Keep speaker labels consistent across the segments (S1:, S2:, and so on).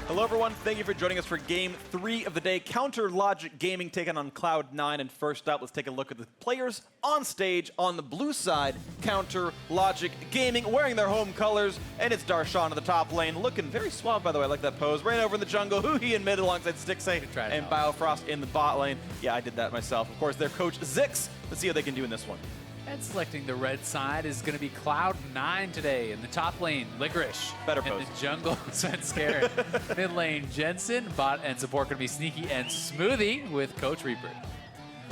S1: Hello everyone, thank you for joining us for Game 3 of the day. Counter Logic Gaming taking on Cloud9. And first up, let's take a look at the players on stage on the blue side. Counter Logic Gaming wearing their home colors. And it's Darshan in the top lane, looking very suave, by the way. I like that pose. Reignover in the jungle, huhi in mid alongside Stixxay and Biofrost in the bot lane. Yeah, I did that myself. Of course, their coach Kha'Zix. Let's see how they can do in this one.
S2: And selecting the red side is going to be Cloud9 today. In the top lane, Licorice.
S1: Better
S2: in
S1: pose.
S2: the jungle, Svenskeren. Mid lane, Jensen. Bot and support going to be Sneaky and Smoothie with Coach Reaper.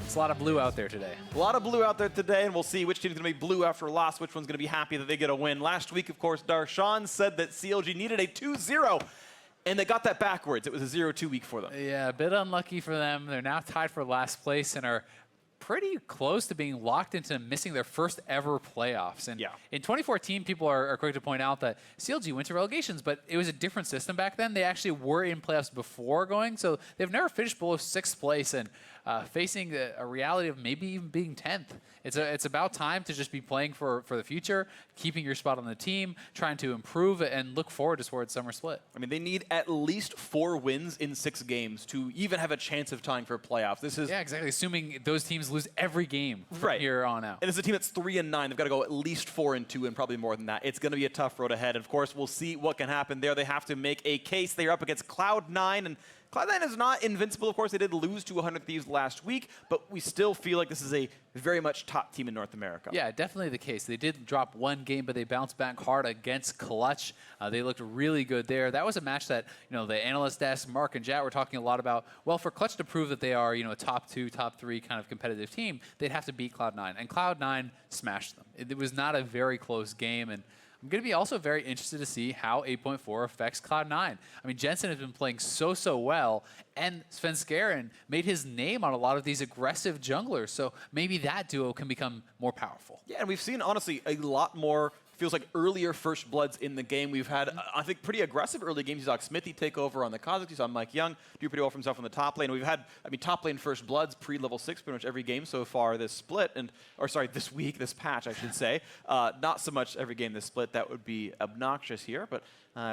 S2: It's a lot of blue out there today.
S1: A lot of blue out there today, and we'll see which team's going to be blue after a loss, which one's going to be happy that they get a win. Last week, of course, Darshan said that CLG needed a 2-0. And they got that backwards. It was a 0-2 week for them.
S2: Yeah, a bit unlucky for them. They're now tied for last place and are pretty close to being locked into missing their first ever playoffs. And in 2014, people are quick to point out that CLG went to relegations, but it was a different system back then. They actually were in playoffs before going, so they've never finished below 6th place and facing a reality of maybe even being 10th. It's about time to just be playing for the future, keeping your spot on the team, trying to improve and look forward towards summer split.
S1: I mean, they need at least 4 wins in 6 games to even have a chance of tying for playoffs. This is
S2: exactly. Assuming those teams lose every game from here on out.
S1: And it's a team that's 3-9. They've got to go at least 4-2 and probably more than that. It's going to be a tough road ahead. And of course, we'll see what can happen there. They have to make a case. They're up against Cloud9, and Cloud9 is not invincible. Of course, they did lose to 100 Thieves last week, but we still feel like this is a very much top team in North America.
S2: Yeah, definitely the case. They did drop 1 game, but they bounced back hard against Clutch. They looked really good there. That was a match that, the analyst desk, Mark and Jat were talking a lot about. Well, for Clutch to prove that they are, a top 2, top 3 kind of competitive team, they'd have to beat Cloud9. And Cloud9 smashed them. It was not a very close game. And I'm going to be also very interested to see how 8.4 affects Cloud9. I mean, Jensen has been playing so well, and Svenskeren made his name on a lot of these aggressive junglers, so maybe that duo can become more powerful.
S1: Yeah, and we've seen, honestly, a lot more, feels like earlier first bloods in the game. We've had, I think, pretty aggressive early games. You saw Smoothie take over on the Kha'Zix. You saw Mike Young do pretty well for himself on the top lane. We've had, top lane first bloods pre-level 6 pretty much every game so far this split, this week, this patch, I should say. Not so much every game this split. That would be obnoxious here, but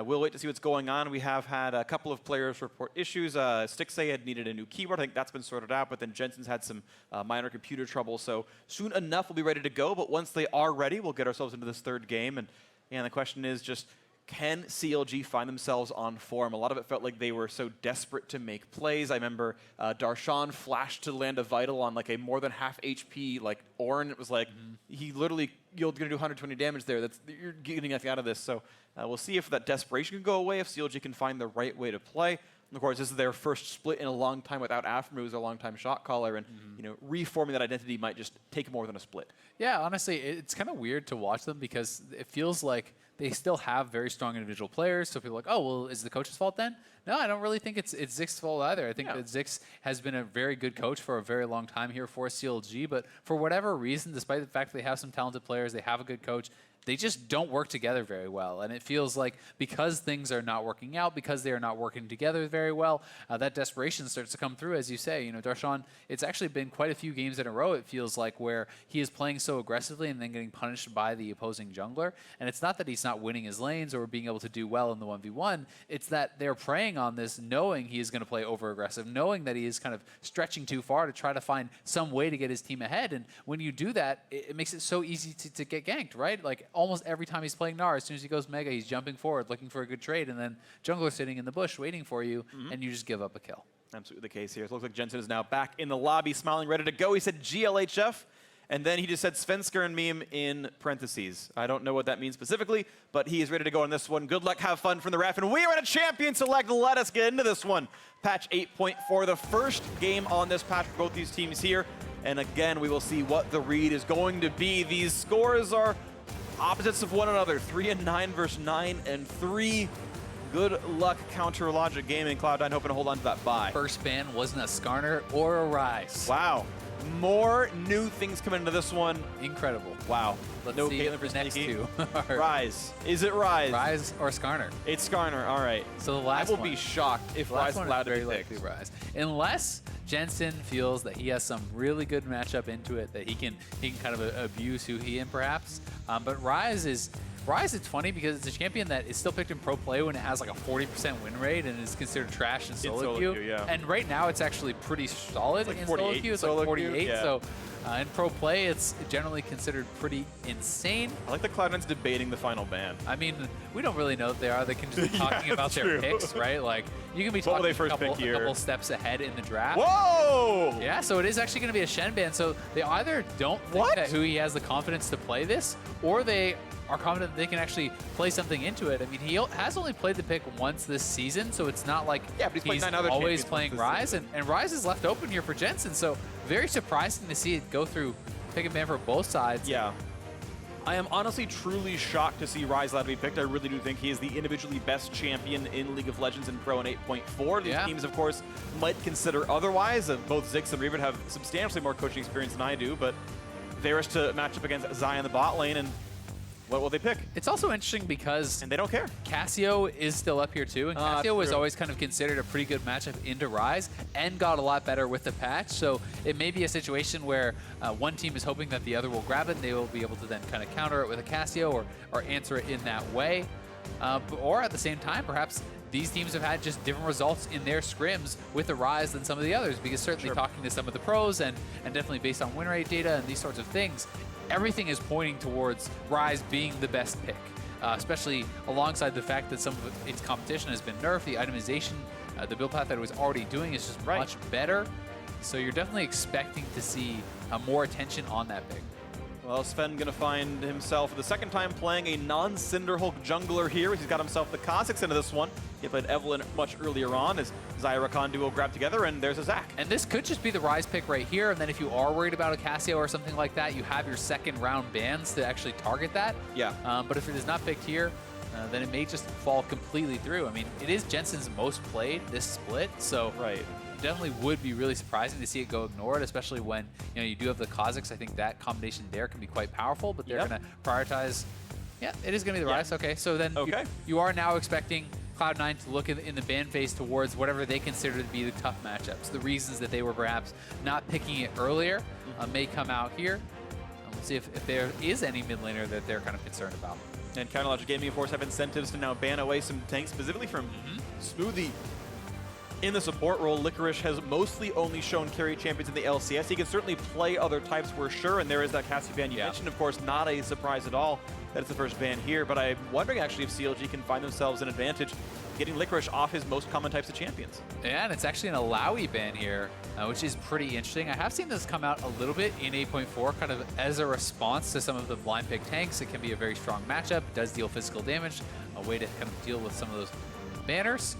S1: we'll wait to see what's going on. We have had a couple of players report issues. Stixxay had needed a new keyboard. I think that's been sorted out, but then Jensen's had some minor computer trouble. So soon enough, we'll be ready to go. But once they are ready, we'll get ourselves into this third game. And the question is just, can CLG find themselves on form? A lot of it felt like they were so desperate to make plays. I remember Darshan flashed to land a Vital on like a more than half HP Ornn. It was like, he literally, you're going to do 120 damage there. You're getting nothing out of this. So we'll see if that desperation can go away, if CLG can find the right way to play. And of course, this is their first split in a long time without Afrim, who's a long-time shot caller, and reforming that identity might just take more than a split.
S2: Yeah, honestly, it's kind of weird to watch them because it feels like they still have very strong individual players. So people are like, oh, well, is the coach's fault then? No, I don't really think it's Zix's fault either. I think that Zix has been a very good coach for a very long time here for CLG, but for whatever reason, despite the fact that they have some talented players, they have a good coach, they just don't work together very well. And it feels like because things are not working out, because they are not working together very well, that desperation starts to come through, as you say. Darshan, it's actually been quite a few games in a row, it feels like, where he is playing so aggressively and then getting punished by the opposing jungler. And it's not that he's not winning his lanes or being able to do well in the 1v1. It's that they're preying on this, knowing he is going to play over-aggressive, knowing that he is kind of stretching too far to try to find some way to get his team ahead. And when you do that, it makes it so easy to get ganked, right? Like, almost every time he's playing Gnar, as soon as he goes Mega, he's jumping forward, looking for a good trade, and then jungler sitting in the bush waiting for you, and you just give up a kill.
S1: Absolutely the case here. It looks like Jensen is now back in the lobby, smiling, ready to go. He said GLHF, and then he just said Svenskeren meme in parentheses. I don't know what that means specifically, but he is ready to go on this one. Good luck, have fun from the ref, and we are at a champion select. Let us get into this one. Patch 8.4, the first game on this patch for both these teams here. And again, we will see what the read is going to be. These scores are opposites of one another, 3-9 versus 9-3. Good luck, Counter Logic Gaming. Cloud9 hoping to hold on to that bye.
S2: First ban wasn't a Skarner or a Ryze.
S1: Wow. More new things coming into this one.
S2: Incredible.
S1: Wow.
S2: Let's
S1: no
S2: see
S1: Caitlyn for
S2: the next
S1: Sneaky.
S2: 2.
S1: Ryze. Is it Ryze?
S2: Ryze or Skarner?
S1: It's Skarner. All right.
S2: So the last
S1: I will be shocked if Ryze is allowed to be picked.
S2: Ryze. Unless Jensen feels that he has some really good matchup into it, that he can kind of abuse huhi in perhaps. But Ryze is Ryze, it's funny because it's a champion that is still picked in pro play when it has like a 40% win rate and is considered trash in solo queue.
S1: Yeah.
S2: And right now it's actually pretty solid
S1: like
S2: in solo queue. It's like 48.
S1: Yeah.
S2: So in pro play, it's generally considered pretty insane.
S1: I like the Cloud9's debating the final ban.
S2: I mean, we don't really know what they are. They can just be talking about their picks, right? Like, you can be talking a couple steps ahead in the draft.
S1: Whoa!
S2: Yeah, so it is actually going to be a Shen ban. So they either don't think that huhi has the confidence to play this, or they are confident that they can actually play something into it. I mean, he has only played the pick once this season, so it's not like
S1: he's
S2: always playing Ryze. And Ryze is left open here for Jensen, so very surprising to see it go through pick and ban for both sides.
S1: Yeah. I am honestly truly shocked to see Ryze allowed to be picked. I really do think he is the individually best champion in League of Legends in Pro in 8.4. These teams, of course, might consider otherwise. Both Ziggs and Reaver have substantially more coaching experience than I do, but Varus to match up against Xayah in the bot lane, and what will they pick?
S2: It's also interesting because...
S1: And they don't care.
S2: Cassio is still up here too, and Cassio was always kind of considered a pretty good matchup into Ryze and got a lot better with the patch, so it may be a situation where one team is hoping that the other will grab it and they will be able to then kind of counter it with a Cassio or answer it in that way. Or at the same time, perhaps these teams have had just different results in their scrims with the Ryze than some of the others, because certainly talking to some of the pros and definitely based on win rate data and these sorts of things, everything is pointing towards Ryze being the best pick, especially alongside the fact that some of its competition has been nerfed. The itemization, the build path that it was already doing is just much better. So you're definitely expecting to see more attention on that pick.
S1: Well, Sven going to find himself the second time playing a non-Cinderhulk jungler here. He's got himself the Kha'Zix into this one. He played Evelyn much earlier on as Xayah Rakan duo grab together, and there's a Zac.
S2: And this could just be the Ryze pick right here, and then if you are worried about a Cassio or something like that, you have your second round bans to actually target that.
S1: Yeah.
S2: But if it is not picked here, then it may just fall completely through. I mean, it is Jensen's most played this split, so definitely would be really surprising to see it go ignored, especially when you do have the Kha'Zix. I think that combination there can be quite powerful, but they're going to prioritize. Yeah, it is going to be the Ryze. Okay, so then you are now expecting Cloud9 to look in the ban phase towards whatever they consider to be the tough matchups. The reasons that they were perhaps not picking it earlier may come out here. We'll see if there is any mid laner that they're kind of concerned about.
S1: And Counterlogic Gaming, of course, have incentives to now ban away some tanks, specifically from Smoothie. In the support role, Licorice has mostly only shown carry champions in the LCS. He can certainly play other types, we're sure, and there is that Cassie ban you mentioned. Of course, not a surprise at all that it's the first ban here, but I'm wondering actually if CLG can find themselves an advantage getting Licorice off his most common types of champions.
S2: Yeah, and it's actually an Alawi ban here, which is pretty interesting. I have seen this come out a little bit in 8.4, kind of as a response to some of the blind pick tanks. It can be a very strong matchup. It does deal physical damage, a way to kind of deal with some of those banners.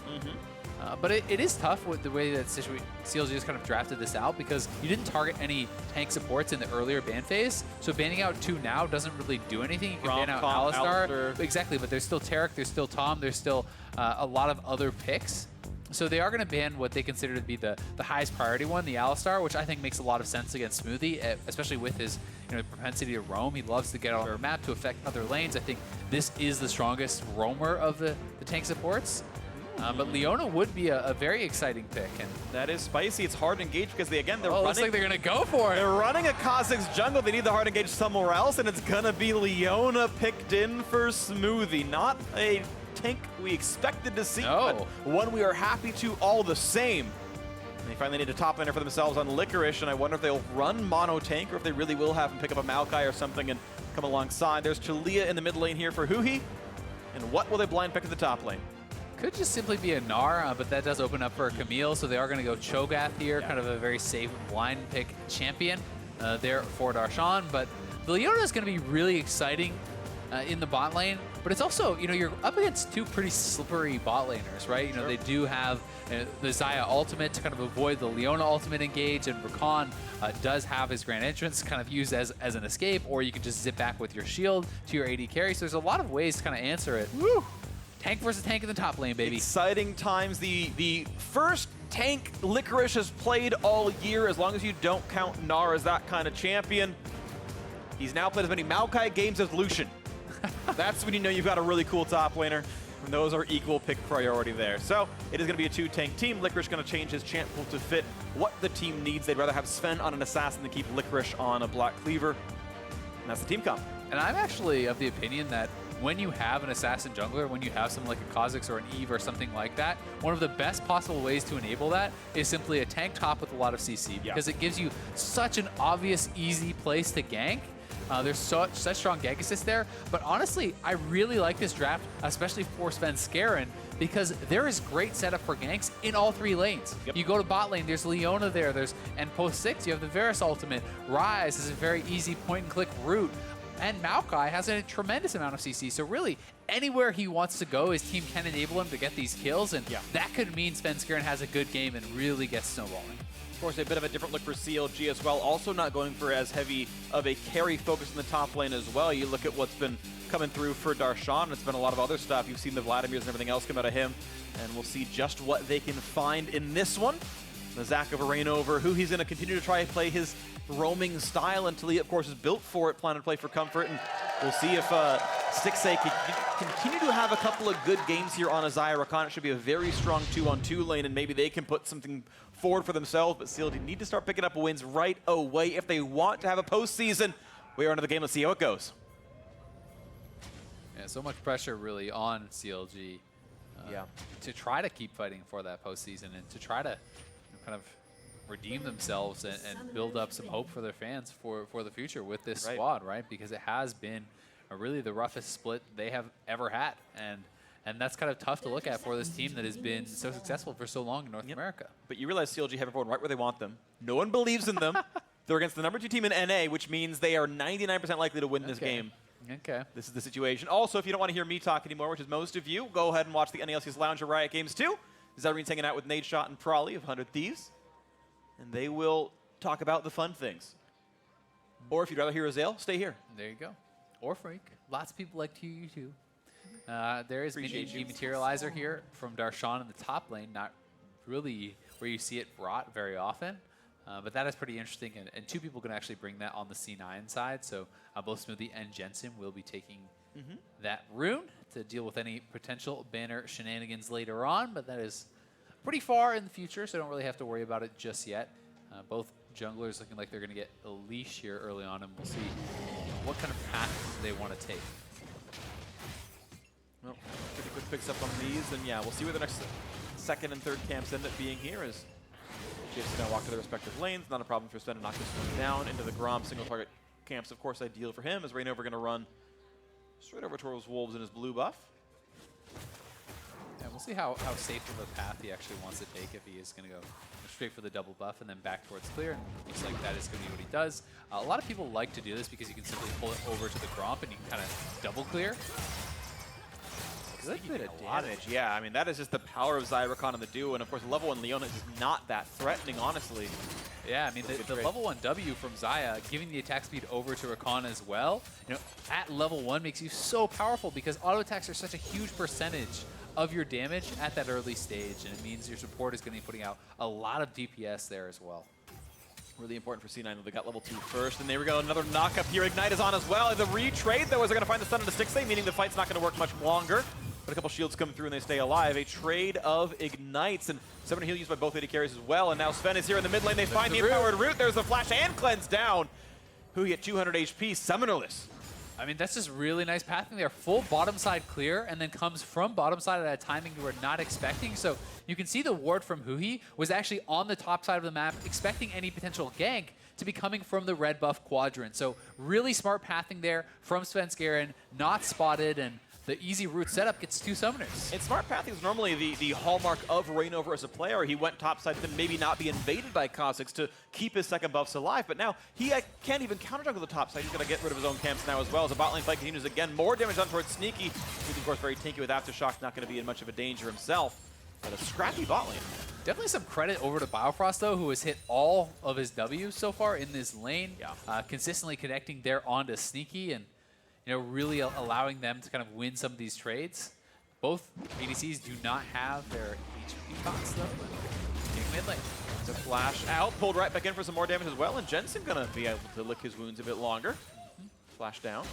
S2: But it is tough with the way that CLG just kind of drafted this out, because you didn't target any tank supports in the earlier ban phase. So banning out 2 now doesn't really do anything. You can ban out Alistar. Exactly, but there's still Taric, there's still Tom, there's still a lot of other picks. So they are going to ban what they consider to be the highest priority one, the Alistar, which I think makes a lot of sense against Smoothie, especially with his propensity to roam. He loves to get on the map to affect other lanes. I think this is the strongest roamer of the tank supports. But Leona would be a very exciting pick. And
S1: that is spicy. It's hard to engage because they're running.
S2: Looks like they're going to go for it.
S1: They're running a Kha'Zix jungle. They need the hard engage somewhere else, and it's going to be Leona picked in for Smoothie. Not a tank we expected to see, but one we are happy to all the same. And they finally need a top laner for themselves on Licorice, and I wonder if they'll run mono tank or if they really will have him pick up a Maokai or something and come alongside. There's Taliyah in the mid lane here for huhi. And what will they blind pick at the top lane?
S2: Could just simply be a Gnar, but that does open up for a Camille, so they are going to go Cho'Gath here, kind of a very safe blind pick champion there for Darshan. But the Leona is going to be really exciting in the bot lane, but it's also, you're up against 2 pretty slippery bot laners, right? They do have the Xayah ultimate to kind of avoid the Leona ultimate engage, and Rakan does have his grand entrance kind of used as an escape, or you can just zip back with your shield to your AD carry. So there's a lot of ways to kind of answer it.
S1: Woo!
S2: Tank versus tank in the top lane, baby.
S1: Exciting times. The first tank Licorice has played all year, as long as you don't count Gnar as that kind of champion. He's now played as many Maokai games as Lucian. That's when you know you've got a really cool top laner, and those are equal pick priority there. So it is going to be a 2-tank team. Licorice going to change his champ pool to fit what the team needs. They'd rather have Sven on an assassin than keep Licorice on a Black Cleaver. And that's the team comp.
S2: And I'm actually of the opinion that when you have an assassin jungler, when you have someone like a Kha'Zix or an Eve or something like that, one of the best possible ways to enable that is simply a tank top with a lot of CC, because it gives you such an obvious, easy place to gank. There's such strong gank assist there. But honestly, I really like this draft, especially for Svenskeren, because there is great setup for ganks in all 3 lanes. You go to bot lane, there's Leona there, and post 6, you have the Varus ultimate. Ryze is a very easy point-and-click route. And Maokai has a tremendous amount of CC, so really, anywhere he wants to go, his team can enable him to get these kills, and that could mean Svenskeren has a good game and really gets snowballing.
S1: Of course, a bit of a different look for CLG as well. Also not going for as heavy of a carry focus in the top lane as well. You look at what's been coming through for Darshan. It's been a lot of other stuff. You've seen the Vladimirs and everything else come out of him. And we'll see just what they can find in this one. The Zac of a Reignover, who he's going to continue to try and play his roaming style. And Taliyah, of course, is built for it, planning to play for comfort. And we'll see if Stixxay can continue to have a couple of good games here on a Xayah Rakan. It should be a very strong 2-on-2 lane, and maybe they can put something forward for themselves. But CLG need to start picking up wins right away if they want to have a postseason. We are into the game. Let's see how it goes.
S2: Yeah, so much pressure really on CLG to try to keep fighting for that postseason and to try to kind of redeem themselves and build up some hope for their fans for the future with this squad, right? Because it has been really the roughest split they have ever had. And that's kind of tough to look at for this team that has been so successful for so long in North America. But
S1: you realize CLG have everyone right where they want them. No one believes in them. They're against the #2 team in NA, which means they are 99% likely to win this game.
S2: Okay.
S1: This is the situation. Also, if you don't want to hear me talk anymore, which is most of you, go ahead and watch the LCS Lounge or Riot Games too. Zarene's hanging out with Nadeshot and Prolly of 100 Thieves. And they will talk about the fun things. Or if you'd rather hear Azale, stay here.
S2: There you go. Or Freak. Lots of people like to hear you too. There is mini Dematerializer here from Darshan in the top lane, not really where you see it brought very often. But that is pretty interesting, and 2 people can actually bring that on the C9 side. So both Smoothie and Jensen will be taking that rune to deal with any potential banner shenanigans later on. But that is pretty far in the future, so don't really have to worry about it just yet. Both junglers looking like they're going to get a leash here early on, and we'll see what kind of path they want to take.
S1: Well, pretty quick picks up on these, and yeah, we'll see where the next 2nd and 3rd camps end up being here as Jensen now walk to their respective lanes. Not a problem for Sven to knock this one down into the Grom single target camps. Of course, ideal for him as Reignover going to run straight over towards Wolves in his blue buff.
S2: And we'll see how safe of a path he actually wants to take, if he is going to go straight for the double buff and then back towards clear. And looks like that is going to be what he does. A lot of people like to do this because you can simply pull it over to the Gromp and you can kind of double clear.
S1: Good bit of damage. Yeah, I mean, that is just the power of Xayah Rakan and the duo. And of course, level 1 Leona is just not that threatening, honestly.
S2: Yeah, I mean, the level 1 W from Xayah, giving the attack speed over to Rakan as well, you know, at level 1 makes you so powerful because auto attacks are such a huge percentage of your damage at that early stage. And it means your support is going to be putting out a lot of DPS there as well.
S1: Really important for C9 that they got level 2 first. And there we go, another knock up here. Ignite is on as well. The retrade, though, is they're going to find the stun into Stixxay, meaning the fight's not going to work much longer. But a couple shields come through and they stay alive. A trade of ignites and 7 heal used by both AD carries as well. And now Sven is here in the mid lane. They find the empowered root. There's the flash and cleanse down. Huhi at 200 HP, summonerless.
S2: I mean, that's just really nice pathing there. Full bottom side clear and then comes from bottom side at a timing you were not expecting. So you can see the ward from Huhi was actually on the top side of the map, expecting any potential gank to be coming from the red buff quadrant. So really smart pathing there from Svenskeren, not spotted, and the easy route setup gets 2 summoners.
S1: And smart pathing is normally the hallmark of Reignover as a player. He went topside to maybe not be invaded by Kha'Zix to keep his second buffs alive, but now he can't even counter jungle the top side. He's going to get rid of his own camps now as well as the bot lane fight continues again. More damage done towards Sneaky. He's of course very tanky with Aftershock, not going to be in much of a danger himself. But a scrappy bot lane.
S2: Definitely some credit over to Biofrost, though, who has hit all of his W's so far in this lane, consistently connecting there onto Sneaky and really allowing them to kind of win some of these trades. Both ADCs do not have their HP costs, though, but getting mid lane.
S1: It's a flash out, pulled right back in for some more damage as well, and Jensen going to be able to lick his wounds a bit longer. Flash down.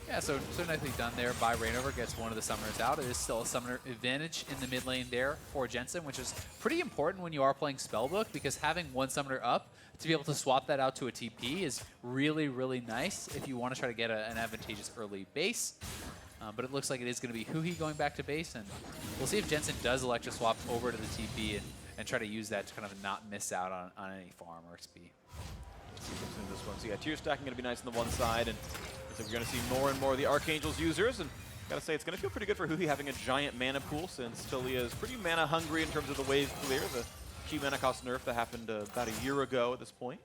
S2: Yeah, so nicely done there by Reignover. Gets one of the summoners out. It is still a summoner advantage in the mid lane there for Jensen, which is pretty important when you are playing Spellbook, because having one summoner up to be able to swap that out to a TP is really, really nice if you want to try to get an advantageous early base. But it looks like it is going to be huhi going back to base, and we'll see if Jensen does Electro swap over to the TP and try to use that to kind of not miss out on any farm or XP.
S1: Let's see what's in this one. So yeah, tier stacking going to be nice on the one side, and so we're going to see more and more of the Archangel's users, and gotta say it's going to feel pretty good for huhi having a giant mana pool, since Taliyah is pretty mana hungry in terms of the wave clear, the key mana cost nerf that happened about a year ago at this point.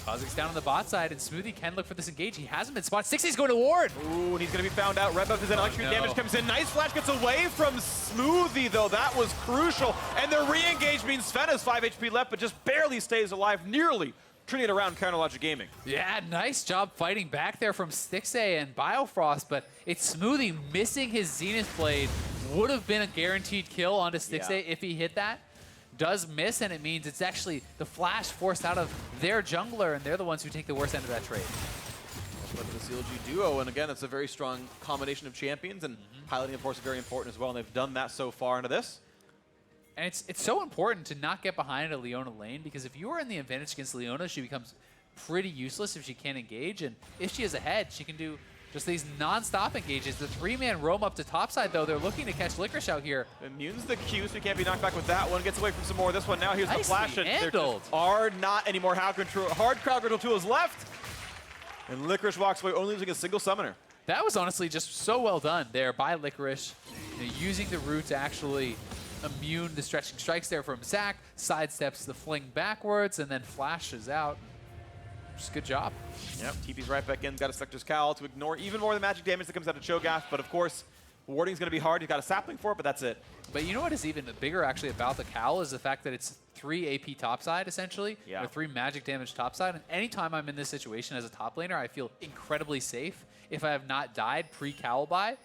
S2: Kha'Zix down on the bot side, and Smoothie can look for this engage. He hasn't been spotted. Stixxay's going to ward.
S1: Ooh, and he's going to be found out. Red buff is in. Electric damage comes in. Nice flash gets away from Smoothie, though. That was crucial. And the re-engage means Sven has 5 HP left, but just barely stays alive, nearly turning it around Counter Logic Gaming.
S2: Yeah, nice job fighting back there from Stixxay and Biofrost, but it's Smoothie missing his Zenith Blade. Would have been a guaranteed kill onto Stixxay if he hit that. Does miss, and it means it's actually the flash forced out of their jungler, and they're the ones who take the worst end of that trade.
S1: But the CLG duo, and again, it's a very strong combination of champions, and piloting, of course, is very important as well, and they've done that so far into this.
S2: And it's so important to not get behind a Leona lane, because if you are in the advantage against Leona, she becomes pretty useless if she can't engage, and if she is ahead, she can do just these non-stop engages. The 3-man roam up to topside, though. They're looking to catch Licorice out here.
S1: Immune's the Q, so he can't be knocked back with that one. Gets away from some more of this one. Now here's the flash.
S2: There
S1: are not any more hard crowd control tools left. And Licorice walks away, only losing a single summoner.
S2: That was honestly just so well done there by Licorice. You know, using the root to actually immune the stretching strikes there from Zach, sidesteps the fling backwards, and then flashes out. Just good job.
S1: Yep, TP's right back in. Got a Selector's Cowl to ignore even more of the magic damage that comes out of Cho'Gath. But of course, warding's going to be hard. You've got a sapling for it, but that's it.
S2: But you know what is even bigger actually about the Cowl is the fact that it's 3 AP topside, essentially.
S1: Yeah.
S2: Or 3 magic damage topside. And anytime I'm in this situation as a top laner, I feel incredibly safe if I have not died pre-Cowl buy.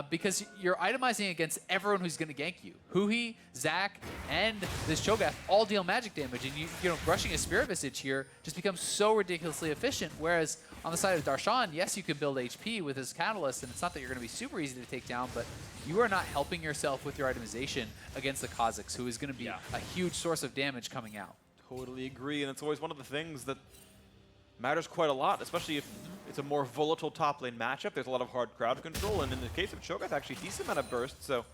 S2: Because you're itemizing against everyone who's going to gank you. Huhi, Zach, and this Cho'Gath all deal magic damage, and you know, rushing a Spirit Visage here just becomes so ridiculously efficient. Whereas on the side of Darshan, yes, you can build HP with his Catalyst, and it's not that you're going to be super easy to take down, but you are not helping yourself with your itemization against the Kha'Zix, who is going to be a huge source of damage coming out.
S1: Totally agree, and it's always one of the things that matters quite a lot, especially if it's a more volatile top lane matchup. There's a lot of hard crowd control, and in the case of Cho'Gath, actually decent amount of burst, so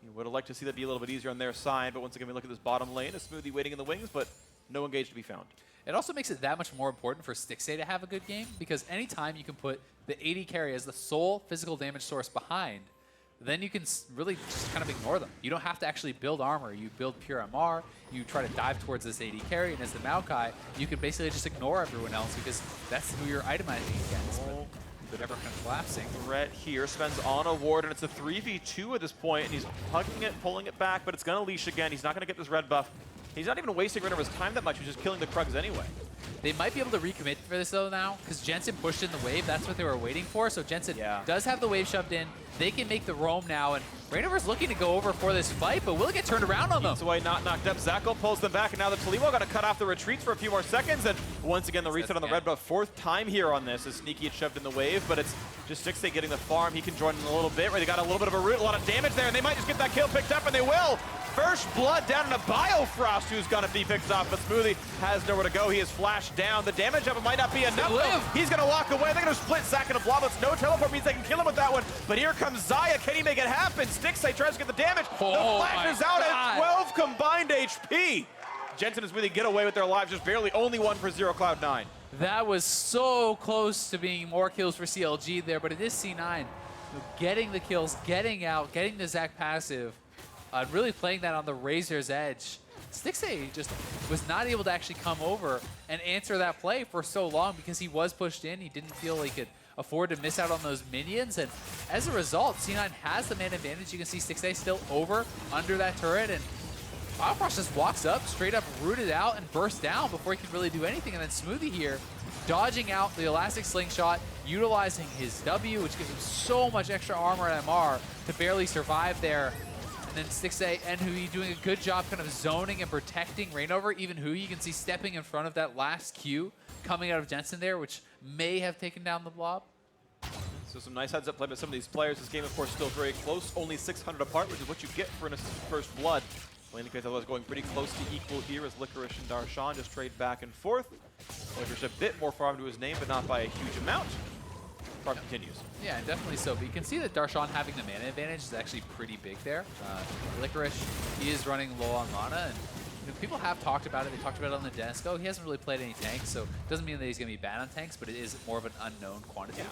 S1: you would have liked to see that be a little bit easier on their side. But once again, we look at this bottom lane, a Smoothie waiting in the wings, but no engage to be found.
S2: It also makes it that much more important for Stixxay to have a good game, because anytime you can put the AD carry as the sole physical damage source behind, then you can really just kind of ignore them. You don't have to actually build armor. You build pure MR, you try to dive towards this AD carry, and as the Maokai, you can basically just ignore everyone else because that's who you're itemizing against. But never kind of collapsing.
S1: Threat here, Sven's on a ward, and it's a 3v2 at this point, and he's hugging it, pulling it back, but it's going to leash again. He's not going to get this red buff. He's not even wasting Reignover's time that much. He's just killing the Krugs anyway.
S2: They might be able to recommit for this, though, now, because Jensen pushed in the wave. That's what they were waiting for. So Jensen does have the wave shoved in. They can make the roam now, and Reignover's looking to go over for this fight, but will it get turned around on them?
S1: Away, not knocked up. Zach'll pulls them back, and now the Taliyah got to cut off the retreats for a few more seconds, and once again, the reset on the red buff. 4th time here on this as Sneaky had shoved in the wave, but it's just Stixxay getting the farm. He can join in a little bit, where they got a little bit of a root, a lot of damage there, and they might just get that kill picked up, and they will. First blood down to Biofrost, who's going to be picked off, but Smoothie has nowhere to go. He is flashed down. The damage of it might not be enough. He's going to walk away. They're going to split Zach and a blob. It's no teleport means they can kill him with that one. But here comes Xayah. Can he make it happen? Stixxay tries to get the damage. The flash is out at 12 combined HP. Jensen and Smoothie get away with their lives, just barely only 1 for 0 Cloud9.
S2: That was so close to being more kills for CLG there, but it is C9. Getting the kills, getting out, getting the Zach passive. Really playing that on the razor's edge. Stixxay just was not able to actually come over and answer that play for so long because he was pushed in. He didn't feel he could afford to miss out on those minions. And as a result, C9 has the man advantage. You can see Stixxay still over under that turret. And Biofrost just walks up, straight up rooted out and burst down before he can really do anything. And then Smoothie here, dodging out the elastic slingshot, utilizing his W, which gives him so much extra armor and MR to barely survive there. And then Stixxay and huhi doing a good job kind of zoning and protecting Reignover. Even huhi, you can see stepping in front of that last Q coming out of Jensen there, which may have taken down the blob.
S1: So some nice heads up play by some of these players. This game, of course, still very close, only 600 apart, which is what you get for an first blood. Well, indicates that was going pretty close to equal here as Licorice and Darshan just trade back and forth. Licorice a bit more farm to his name, but not by a huge amount. farm continues.
S2: Yeah, definitely so. But you can see that Darshan having the mana advantage is actually pretty big there. Licorice, he is running low on mana, and people have talked about it. They talked about it on the desk. Oh, he hasn't really played any tanks, so it doesn't mean that he's going to be bad on tanks, but it is more of an unknown quantity.
S1: Yeah.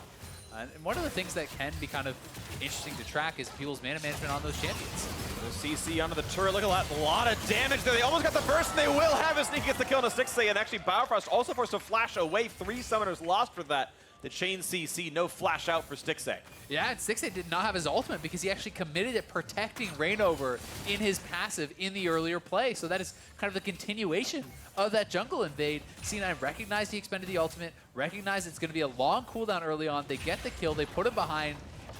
S2: And one of the things that can be kind of interesting to track is people's mana management on those champions.
S1: The CC onto the turret. Look at that. A lot of damage there. They almost got the burst, and they will have it. Sneaky gets the kill on a Stixxay, and actually Biofrost also forced to flash away. 3 summoners lost for that. The chain CC, no flash out for Stixxay.
S2: Yeah, and Stixxay did not have his ultimate because he actually committed at protecting Reignover in his passive in the earlier play. So that is kind of the continuation of that jungle invade. C9 recognized he expended the ultimate, recognized it's going to be a long cooldown early on. They get the kill, they put him behind,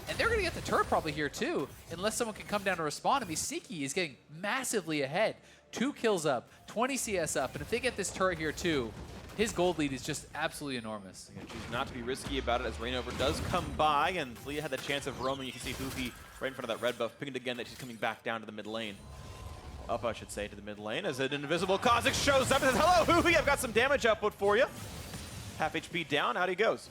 S2: and they're going to get the turret probably here too, unless someone can come down to respond. I mean, Sneaky is getting massively ahead. 2 kills up, 20 CS up, and if they get this turret here too, his gold lead is just absolutely enormous.
S1: Choose not to be risky about it as Reignover does come by, and Taliyah had the chance of roaming. You can see huhi right in front of that red buff, pinged again that she's coming back down to the mid lane. Up, I should say, to the mid lane as an invisible Kha'Zix shows up and says, hello, huhi, I've got some damage output for you. Half HP down, out he goes.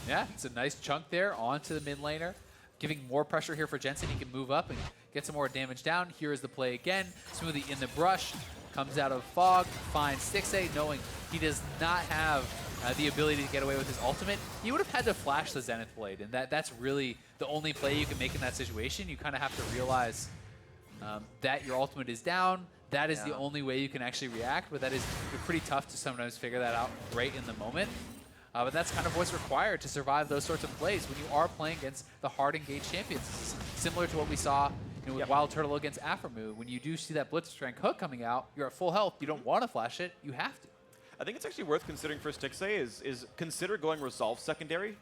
S2: Yeah, it's a nice chunk there onto the mid laner, giving more pressure here for Jensen. He can move up and get some more damage down. Here is the play again. Smoothie in the brush, comes out of fog, finds Stixxay, knowing he does not have the ability to get away with his ultimate. He would have had to flash the Zenith Blade, and that's really the only play you can make in that situation. You kind of have to realize that your ultimate is down. That is the only way you can actually react, but that is pretty tough to sometimes figure that out right in the moment. But that's kind of what's required to survive those sorts of plays when you are playing against the hard engaged champions. This is similar to what we saw with Wild Turtle against Aphromoo. When you do see that Blitzcrank hook coming out, you're at full health. You don't want to flash it. You have to.
S1: I think it's actually worth considering for Stixxay is consider going Resolve secondary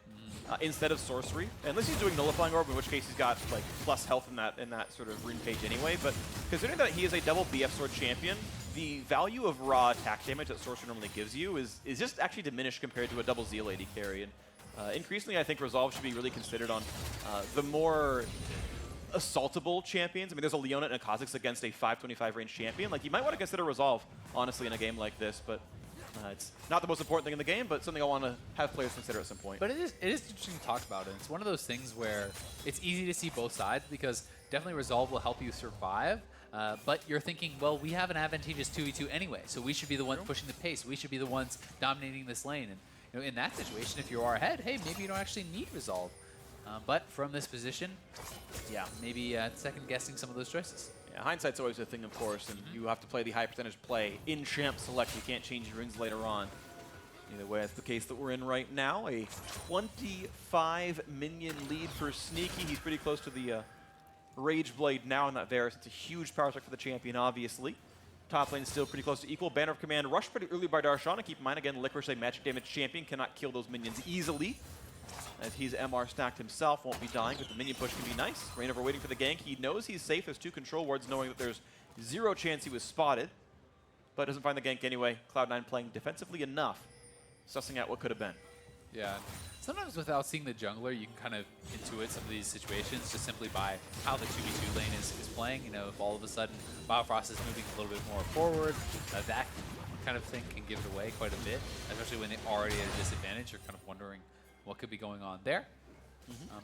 S1: instead of Sorcery. Unless he's doing Nullifying Orb, in which case he's got like plus health in that sort of rune page anyway. But considering that he is a double BF Sword champion, the value of raw attack damage that Sorcery normally gives you is just actually diminished compared to a double Zeal AD carry. And increasingly, I think Resolve should be really considered on the more assaultable champions. I mean, there's a Leona and a Kha'Zix against a 525 range champion. Like, you might want to consider Resolve, honestly, in a game like this. But it's not the most important thing in the game, but something I want to have players consider at some point.
S2: But it is interesting to talk about it. It's one of those things where it's easy to see both sides because definitely Resolve will help you survive. But you're thinking, well, we have an advantageous 2v2 anyway, so we should be the ones pushing the pace. We should be the ones dominating this lane. And in that situation, if you are ahead, hey, maybe you don't actually need Resolve. But from this position, maybe second-guessing some of those choices.
S1: Yeah, hindsight's always a thing, of course, and you have to play the high percentage play in Champ Select. You can't change your runes later on. Either way, that's the case that we're in right now. A 25 minion lead for Sneaky. He's pretty close to the Rage Blade now in that Varus. It's a huge power strike for the champion, obviously. Top lane still pretty close to equal. Banner of Command rushed pretty early by Darshan. And keep in mind, again, Licorice, a magic damage champion, cannot kill those minions easily. As he's MR stacked himself, won't be dying, but the minion push can be nice. Reignover waiting for the gank. He knows he's safe. There's 2 control wards, knowing that there's 0 chance he was spotted, but doesn't find the gank anyway. Cloud9 playing defensively enough, sussing out what could have been.
S2: Yeah. Sometimes without seeing the jungler, you can kind of intuit some of these situations just simply by how the 2v2 lane is playing. You know, if all of a sudden Biofrost is moving a little bit more forward, that kind of thing can give it away quite a bit, especially when they're already at a disadvantage. You're kind of wondering what could be going on there.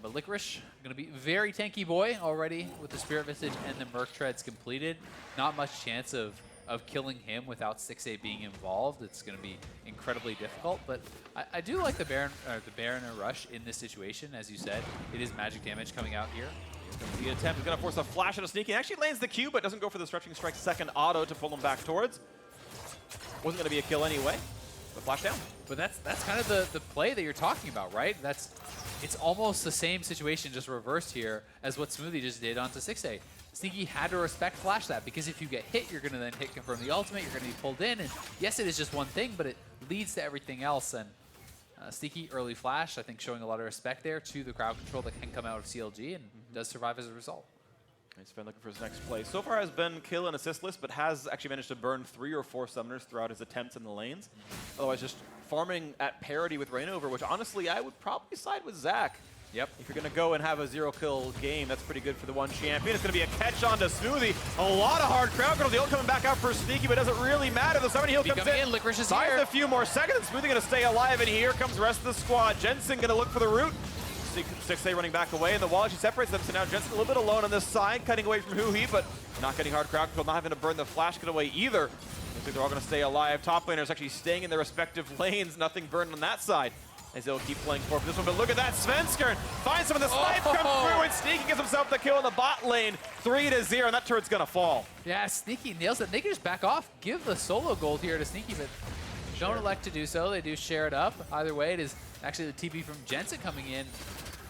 S2: But Licorice, going to be very tanky boy already with the Spirit Visage and the Merc Treads completed. Not much chance of killing him without Stixxay being involved. It's going to be incredibly difficult, but I do like the Baron Rush in this situation. As you said, it is magic damage coming out here.
S1: The attempt is going to force a flash and a Sneaky. Actually lands the Q, but doesn't go for the Stretching Strike second auto to pull him back towards. Wasn't going to be a kill anyway, but flash down.
S2: But that's kind of the play that you're talking about, right? It's almost the same situation, just reversed here, as what Smoothie just did onto Stixxay. Sneaky had to respect flash that, because if you get hit, you're going to then hit confirm the ultimate, you're going to be pulled in, and yes, it is just one thing, but it leads to everything else, and Sneaky early flash, I think showing a lot of respect there to the crowd control that can come out of CLG, and does survive as a result.
S1: Sven looking for his next play. So far has been kill and assistless, but has actually managed to burn 3 or 4 summoners throughout his attempts in the lanes. Otherwise, just farming at parity with Reignover, which honestly, I would probably side with Zach
S2: Yep.
S1: If you're going to go and have a 0-kill game, that's pretty good for the one champion. It's going to be a catch on to Smoothie. A lot of hard crowd control. The ult coming back out for Sneaky, but it doesn't really matter. The 7 heal comes in.
S2: Licorice is
S1: Buys
S2: here.
S1: a few more seconds. Smoothie going to stay alive, and here comes the rest of the squad. Jensen going to look for the root. Stixxay running back away, and the wall actually separates them, so now Jensen a little bit alone on this side, cutting away from huhi, but not getting hard crowd control, not having to burn the flash get away either. Looks like they're all going to stay alive. Top laners actually staying in their respective lanes, nothing burned on that side, as they'll keep playing for this one. But look at that, Svenskeren finds some of the snipe, comes through, and Sneaky gets himself the kill in the bot lane, 3-0, and that turret's going to fall.
S2: Yeah, Sneaky nails it. They can just back off, give the solo gold here to Sneaky, but don't elect to do so. They do share it up. Either way, it is actually the TP from Jensen coming in.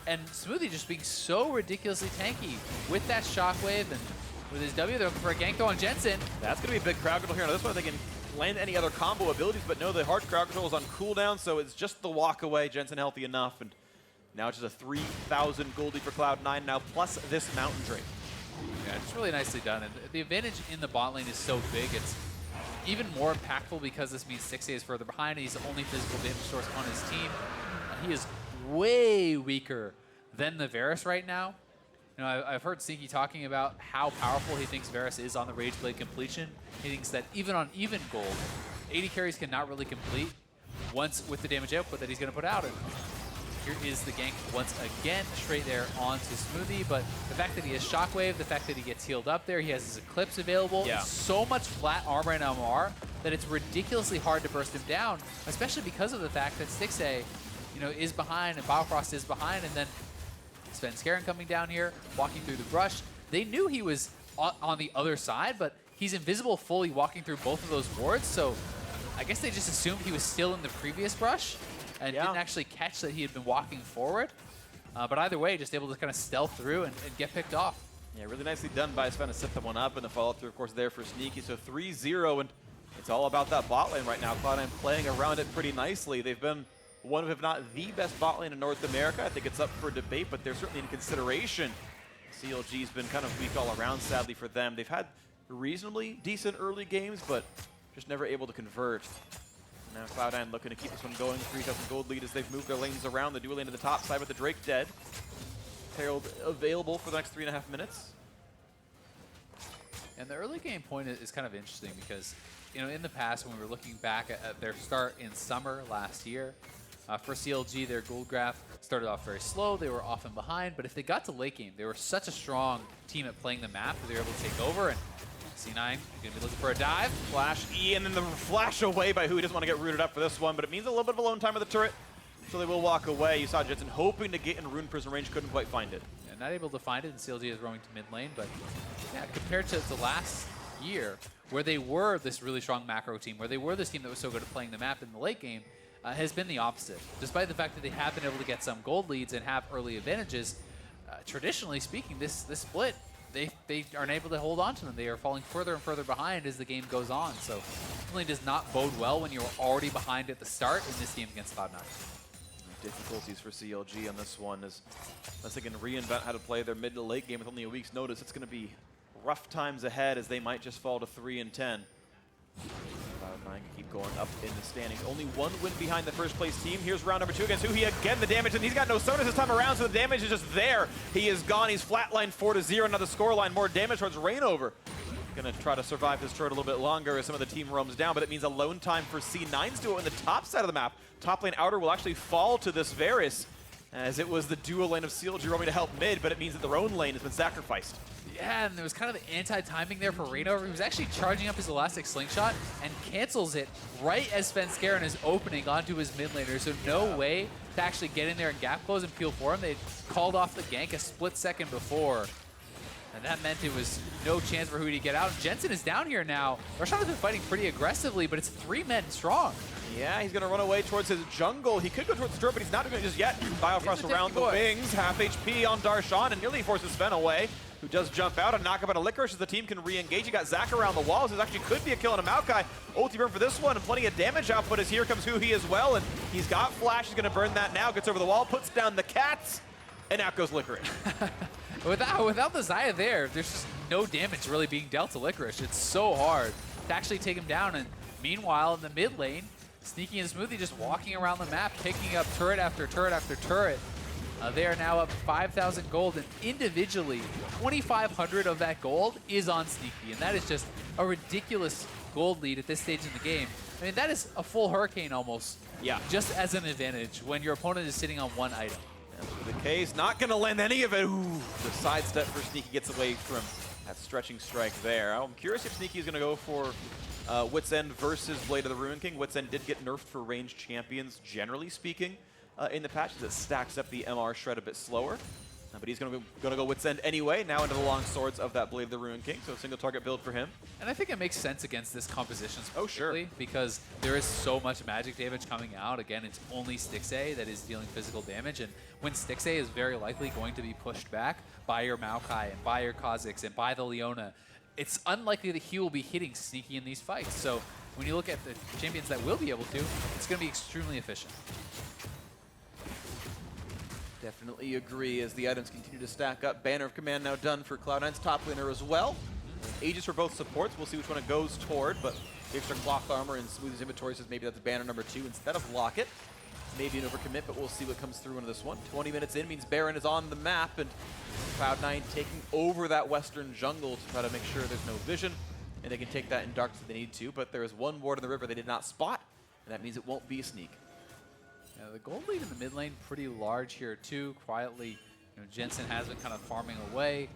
S2: And Smoothie just being so ridiculously tanky with that shockwave and with his W, they're looking for a gank throw on Jensen.
S1: That's going to be a big crowd control here. Now this one they can land any other combo abilities, but no, the hard crowd control is on cooldown, so it's just the walk away. Jensen healthy enough, and now it's just a 3,000 gold lead for Cloud9 now, plus this mountain drink.
S2: Yeah, it's really nicely done. And the advantage in the bot lane is so big, it's even more impactful because this means Stixxay is further behind, and he's the only physical damage source on his team. He is way weaker than the Varus right now. You know, I've heard Sneaky talking about how powerful he thinks Varus is on the Rage Blade completion. He thinks that even on even gold, AD carries cannot really complete once with the damage output that he's going to put out. And here is the gank once again, straight there onto Smoothie. But the fact that he has Shockwave, the fact that he gets healed up there, he has his Eclipse available, so much flat armor and MR that it's ridiculously hard to burst him down, especially because of the fact that Stixxay, you know, is behind and Biofrost is behind, and then Svenskeren coming down here, walking through the brush. They knew he was on the other side, but he's invisible fully walking through both of those wards, so I guess they just assumed he was still in the previous brush and didn't actually catch that he had been walking forward. But either way, just able to kind of stealth through and get picked off.
S1: Yeah, really nicely done by Sven to set that one up, and the follow-up through, of course, there for Sneaky. So 3-0, and it's all about that bot lane right now. Cloud9 playing around it pretty nicely. They've been one of, if not the best bot lane in North America. I think it's up for debate, but they're certainly in consideration. CLG's been kind of weak all around, sadly, for them. They've had reasonably decent early games, but just never able to convert. Now Cloud9 looking to keep this one going. 3,000 gold lead as they've moved their lanes around. The dual lane to the top side with the Drake dead. Herald available for the next 3.5 minutes.
S2: And the early game point is kind of interesting because, you know, in the past when we were looking back at their start in summer last year, for CLG, their gold graph started off very slow. They were often behind, but if they got to late game, they were such a strong team at playing the map that they were able to take over. And C9 going to be looking for a dive.
S1: Flash E, and then the flash away by huhi. Doesn't want to get rooted up for this one, but it means a little bit of alone time with the turret, so they will walk away. You saw Jensen hoping to get in Rune Prison range, couldn't quite find it.
S2: Yeah, not able to find it, and CLG is roaming to mid lane, but yeah, compared to last year, where they were this really strong macro team, where they were this team that was so good at playing the map in the late game, has been the opposite. Despite the fact that they have been able to get some gold leads and have early advantages, traditionally speaking, this split, they aren't able to hold on to them. They are falling further and further behind as the game goes on. So it really does not bode well when you're already behind at the start in this game against Cloud9.
S1: Difficulties for CLG on this one as unless they can reinvent how to play their mid to late game with only a week's notice, it's going to be rough times ahead as they might just fall to 3-10. Cloud9 can keep going up in the standings. Only one win behind the first place team. Here's round number 2 against huhi. Again, the damage, and he's got no Sonus this time around, so the damage is just there. He is gone. He's flatlined 4-0. Another scoreline. More damage towards Reignover. Going to try to survive this turret a little bit longer as some of the team roams down, but it means alone time for C9's duo in the top side of the map. Top lane outer will actually fall to this Varus, as it was the dual lane of CLG roaming to help mid, but it means that their own lane has been sacrificed. Yeah,
S2: and there was kind of the anti-timing there for Reignover. He was actually charging up his Elastic Slingshot and cancels it right as Svenskeren is opening onto his mid laner. So no way to actually get in there and gap close and peel for him. They called off the gank a split second before. And that meant it was no chance for huhi to get out. Jensen is down here now. Darshan has been fighting pretty aggressively, but it's 3 men strong.
S1: Yeah, he's going to run away towards his jungle. He could go towards the turret, but he's not doing it just yet. Biofrost around the wings. Half HP on Darshan, and nearly forces Sven away, who does jump out and knock up on a Licorice as the team can re-engage. You got Zach around the walls. This actually could be a kill on a Maokai. Ulti burn for this one, and plenty of damage output as here comes huhi as well, and he's got flash. He's going to burn that now. Gets over the wall, puts down the cats, and out goes Licorice.
S2: Without the Xayah there, there's just no damage really being dealt to Licorice. It's so hard to actually take him down. And meanwhile, in the mid lane, Sneaky and Smoothie just walking around the map, picking up turret after turret after turret. They are now up 5,000 gold, and individually, 2,500 of that gold is on Sneaky, and that is just a ridiculous gold lead at this stage in the game. I mean, that is a full Hurricane almost, just as an advantage when your opponent is sitting on one item.
S1: The K's not going to land any of it. Ooh, the sidestep for Sneaky gets away from that stretching strike there. I'm curious if Sneaky is going to go for Wit's End versus Blade of the Ruin King. Wit's End did get nerfed for ranged champions, generally speaking, in the patch, as it stacks up the MR shred a bit slower. But he's going to go Wit's End anyway, now into the long swords of that Blade of the Ruin King, so a single target build for him.
S2: And I think it makes sense against this composition
S1: specifically. Oh, sure.
S2: Because there is so much magic damage coming out. Again, it's only Stixxay that is dealing physical damage, and when Stixxay is very likely going to be pushed back by your Maokai and by your Kha'Zix and by the Leona, it's unlikely that he will be hitting Sneaky in these fights. So when you look at the champions that will be able to, it's going to be extremely efficient.
S1: Definitely agree as the items continue to stack up. Banner of Command now done for Cloud9's top laner as well. Aegis for both supports. We'll see which one it goes toward, but the extra cloth armor in Smoothie's inventory says maybe that's banner number 2 instead of Locket. Maybe an overcommit, but we'll see what comes through into this one. 20 minutes in means Baron is on the map, and Cloud9 taking over that western jungle to try to make sure there's no vision, and they can take that in darkness if they need to, but there is one ward in the river they did not spot, and that means it won't be a sneak.
S2: Yeah, the gold lead in the mid lane pretty large here too. Quietly, Jensen has been kind of farming away.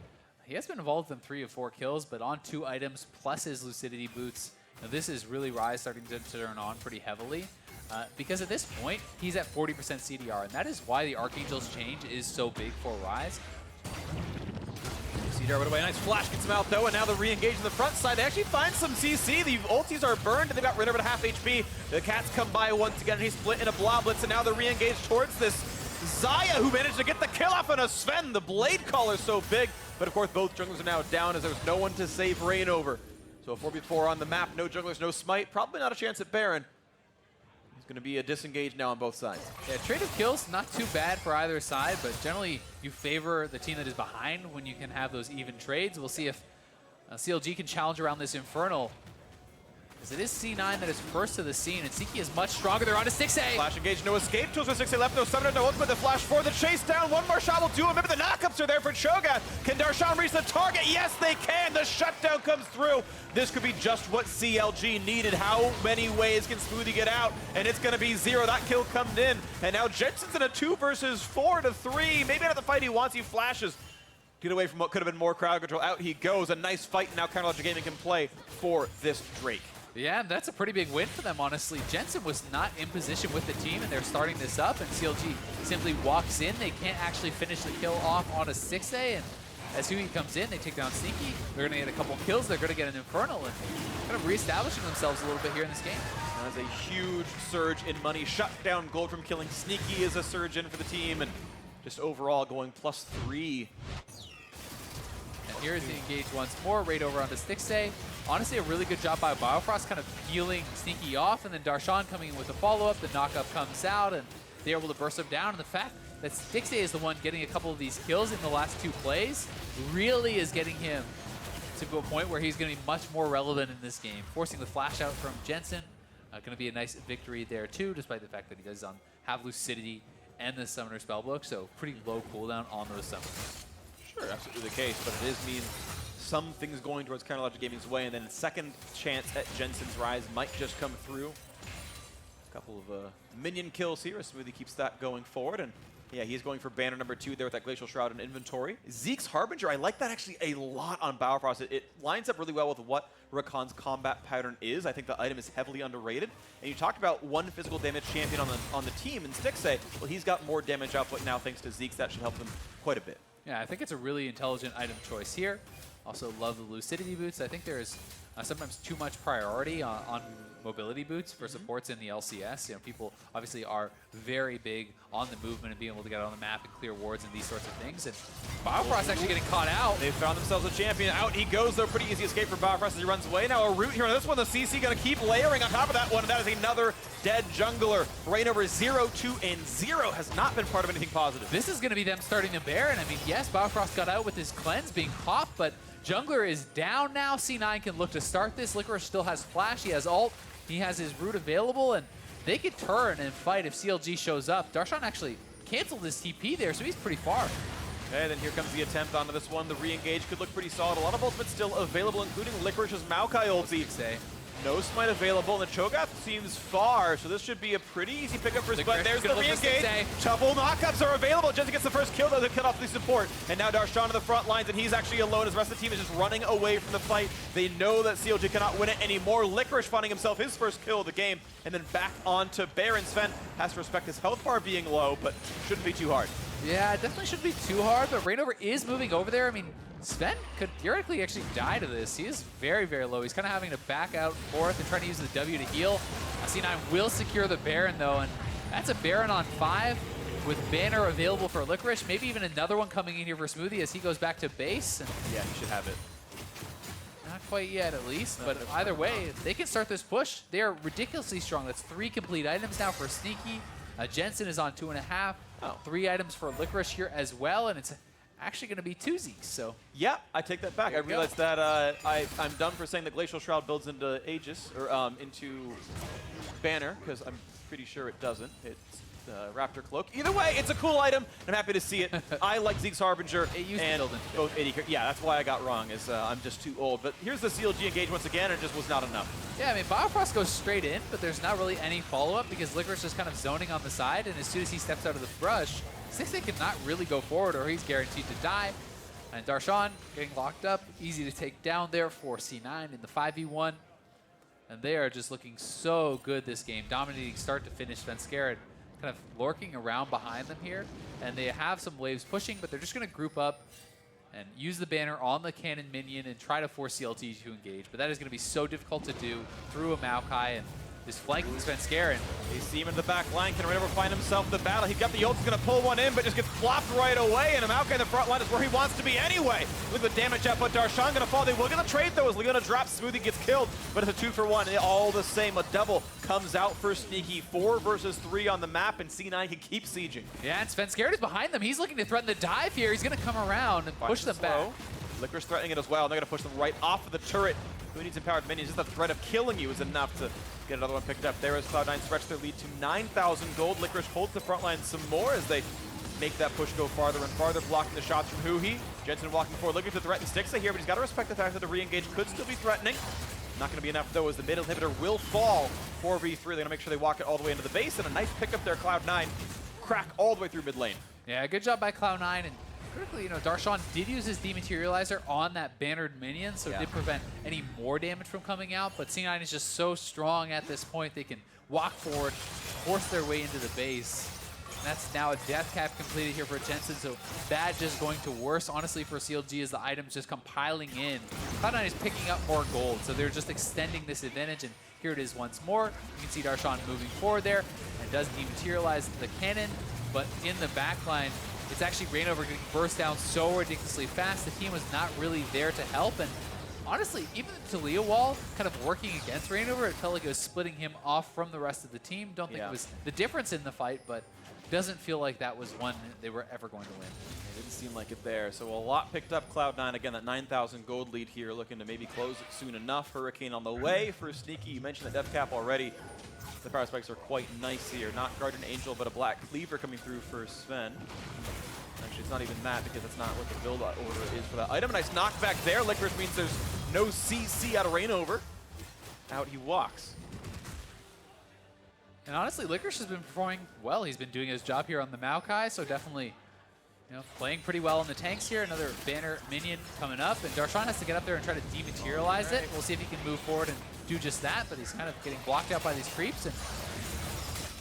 S2: He has been involved in 3 of 4 kills, but on 2 items plus his Lucidity boots. This is really Ryze starting to turn on pretty heavily. Because at this point, he's at 40% CDR, and that is why the Archangel's change is so big for Ryze.
S1: CDR went away. Nice flash gets him out, though, and now the re-engage on the front side. They actually find some CC. The ultis are burned, and they've got Reignover to half HP. The cats come by once again, and he's split in a Bloblitz, and now they're re-engaged towards this Xayah, who managed to get the kill off on a Sven. The blade collar so big, but of course both junglers are now down as there's no one to save Reignover. So a 4v4 on the map, no junglers, no smite. Probably not a chance at Baron. Going to be a disengage now on both sides.
S2: Yeah, trade of kills, not too bad for either side, but generally you favor the team that is behind when you can have those even trades. We'll see if CLG can challenge around this Infernal. As it is C9 that is first to the scene, and Siki is much stronger. They're on to Stixxay.
S1: Flash engage, no escape tools with Stixxay left, no summoner, no ultimate. The flash for the chase down. One more shot will do it. Maybe the knockups are there for Cho'Gath. Can Darshan reach the target? Yes, they can. The shutdown comes through. This could be just what CLG needed. How many ways can Smoothie get out? And it's going to be 0. That kill comes in. And now Jensen's in a 2 versus 4 to 3. Maybe not the fight he wants. He flashes. Get away from what could have been more crowd control. Out he goes. A nice fight. Now Counterlogic Gaming can play for this Drake.
S2: Yeah, that's a pretty big win for them, honestly. Jensen was not in position with the team, and they're starting this up, and CLG simply walks in. They can't actually finish the kill off on a Stixxay, and as huhi comes in, they take down Sneaky. They're going to get a couple kills. They're going to get an Infernal, and kind of reestablishing themselves a little bit here in this game.
S1: That's a huge surge in money. Shut down gold from killing Sneaky is a surge in for the team, and just overall going +3.
S2: And here's the engage once more, right over onto Stixxay. Honestly, a really good job by Biofrost kind of peeling Sneaky off, and then Darshan coming in with a follow-up. The knockup comes out, and they're able to burst him down. And the fact that Stixxay is the one getting a couple of these kills in the last 2 plays really is getting him to a point where he's going to be much more relevant in this game. Forcing the flash out from Jensen. Going to be a nice victory there, too, despite the fact that he does have Lucidity and the Summoner Spellbook, so pretty low cooldown on those Summoners.
S1: Sure, absolutely the case, but it is mean some things going towards Counterlogic Gaming's way, and then a second chance at Jensen's Ryze might just come through. A couple of minion kills here as Smoothie keeps that going forward, and yeah, he's going for banner number 2 there with that Glacial Shroud in inventory. Zeke's Harbinger, I like that actually a lot on Biofrost. It lines up really well with what Rakan's combat pattern is. I think the item is heavily underrated. And you talked about one physical damage champion on the team in Stixxay. Well, he's got more damage output now thanks to Zeke's. That should help him quite a bit.
S2: Yeah, I think it's a really intelligent item choice here. Also love the Lucidity boots. I think there is sometimes too much priority on mobility boots for supports in the LCS. You know, people obviously are very big on the movement and being able to get on the map and clear wards and these sorts of things. And Biofrost actually getting caught out.
S1: They found themselves a champion. Out he goes, though. Pretty easy escape for Biofrost as he runs away. Now a root here on this one. The CC going to keep layering on top of that one. And that is another dead jungler. Reignover 0, 2, and 0 has not been part of anything positive.
S2: This is going to be them starting the Baron. I mean, yes, Biofrost got out with his cleanse being popped, but jungler is down now. C9 can look to start this. Licorice still has flash. He has ult. He has his root available, and they could turn and fight if CLG shows up. Darshan actually canceled his TP there, so he's pretty far.
S1: Okay, then here comes the attempt onto this one. The re-engage could look pretty solid. A lot of ultimates still available, including Licorice's Maokai ulti. No smite available, and the Cho'Gath seems far, so this should be a pretty easy pickup for Spud. There's the re-engage. Double knockups are available. Jensen gets the first kill, though, to cut off the support. And now Darshan on the front lines, and he's actually alone as the rest of the team is just running away from the fight. They know that CLG cannot win it anymore. Licorice finding himself his first kill of the game, and then back onto Baron. Sven has to respect his health bar being low, but shouldn't be too hard.
S2: Yeah, it definitely shouldn't be too hard, but Reignover is moving over there. I mean, Sven could theoretically actually die to this. He is very, very low. He's kind of having to back out forth and trying to use the W to heal. C9 will secure the Baron, though, and that's a Baron on 5 with Banner available for Licorice. Maybe even another one coming in here for Smoothie as he goes back to base. And
S1: yeah, he should have it.
S2: Not quite yet, at least, but either way, they can start this push. They are ridiculously strong. That's 3 complete items now for Sneaky. Jensen is on 2.5. 3 items for Licorice here as well, and it's actually going to be 2 Zeeks, so.
S1: Yeah, I take that back. I realized that I'm done for saying the Glacial Shroud builds into Aegis, or into Banner, because I'm pretty sure it doesn't. It's Raptor Cloak. Either way, it's a cool item. I'm happy to see it. I like Zeke's Harbinger and both AD. Yeah, that's why I got wrong, is I'm just too old. But here's the CLG engage once again, and it just was not enough.
S2: Yeah, I mean, Biofrost goes straight in, but there's not really any follow-up because Licorice is kind of zoning on the side, and as soon as he steps out of the brush, Stixxay cannot really go forward or he's guaranteed to die. And Darshan getting locked up, easy to take down there for C9 in the 5v1. And they are just looking so good this game, dominating start to finish. Svenskeren kind of lurking around behind them here, and they have some waves pushing, but they're just going to group up and use the banner on the cannon minion and try to force CLT to engage. But that is going to be so difficult to do through a Maokai and this flanking Svenskeren.
S1: They see him in the back line. Can Reignover find himself in the battle? He got the ult, he's going to pull one in, but just gets flopped right away. And a Maokai in the front line is where he wants to be anyway. Look at the damage output. Darshan going to fall. They will get the trade, though, as Leona drops. Smoothie gets killed, but it's a 2-for-1. All the same, a double comes out for Sneaky. 4 versus 3 on the map, and C9 can keep sieging.
S2: Yeah, and Svenskeren is behind them. He's looking to threaten the dive here. He's going to come around and push them back.
S1: Licorice threatening it as well. They're going to push them right off of the turret. Who needs empowered minions? Just the threat of killing you is enough to get another one picked up. There is Cloud9 stretch their lead to 9,000 gold. Licorice holds the front line some more as they make that push go farther and farther, blocking the shots from huhi. Jensen walking forward, looking to threaten Stixxay here, but he's got to respect the fact that the re-engage could still be threatening. Not going to be enough, though, as the mid inhibitor will fall 4v3. They're going to make sure they walk it all the way into the base, and a nice pickup there, Cloud9. Crack all the way through mid lane.
S2: Yeah, good job by Cloud9, and critically, you know, Darshan did use his dematerializer on that bannered minion, so it did prevent any more damage from coming out, but C9 is just so strong at this point, they can walk forward, force their way into the base. And that's now a death cap completed here for Jensen, so bad just going to worse, honestly, for CLG as the items just come piling in. Cloud9 is picking up more gold, so they're just extending this advantage, and here it is once more. You can see Darshan moving forward there, and does dematerialize the cannon, but in the backline, it's actually Reignover getting burst down so ridiculously fast. The team was not really there to help, and honestly, even the Taliyah wall kind of working against Reignover, it felt like it was splitting him off from the rest of the team. Don't think it was the difference in the fight, but doesn't feel like that was one they were ever going to win.
S1: It didn't seem like it there. So a lot picked up. Cloud9, again, that 9,000 gold lead here, looking to maybe close it soon enough. Hurricane on the way for Sneaky. You mentioned the death cap already. The power spikes are quite nice here. Not Guardian Angel, but a Black Cleaver coming through for Sven. Actually, it's not even that because that's not what the build order is for that item. A nice knockback there. Licorice means there's no CC out of Reignover. Out he walks.
S2: And honestly, Licorice has been performing well. He's been doing his job here on the Maokai, so definitely, you know, playing pretty well in the tanks here. Another banner minion coming up, and Darshan has to get up there and try to dematerialize it. We'll see if he can move forward and do just that, but he's kind of getting blocked out by these creeps. And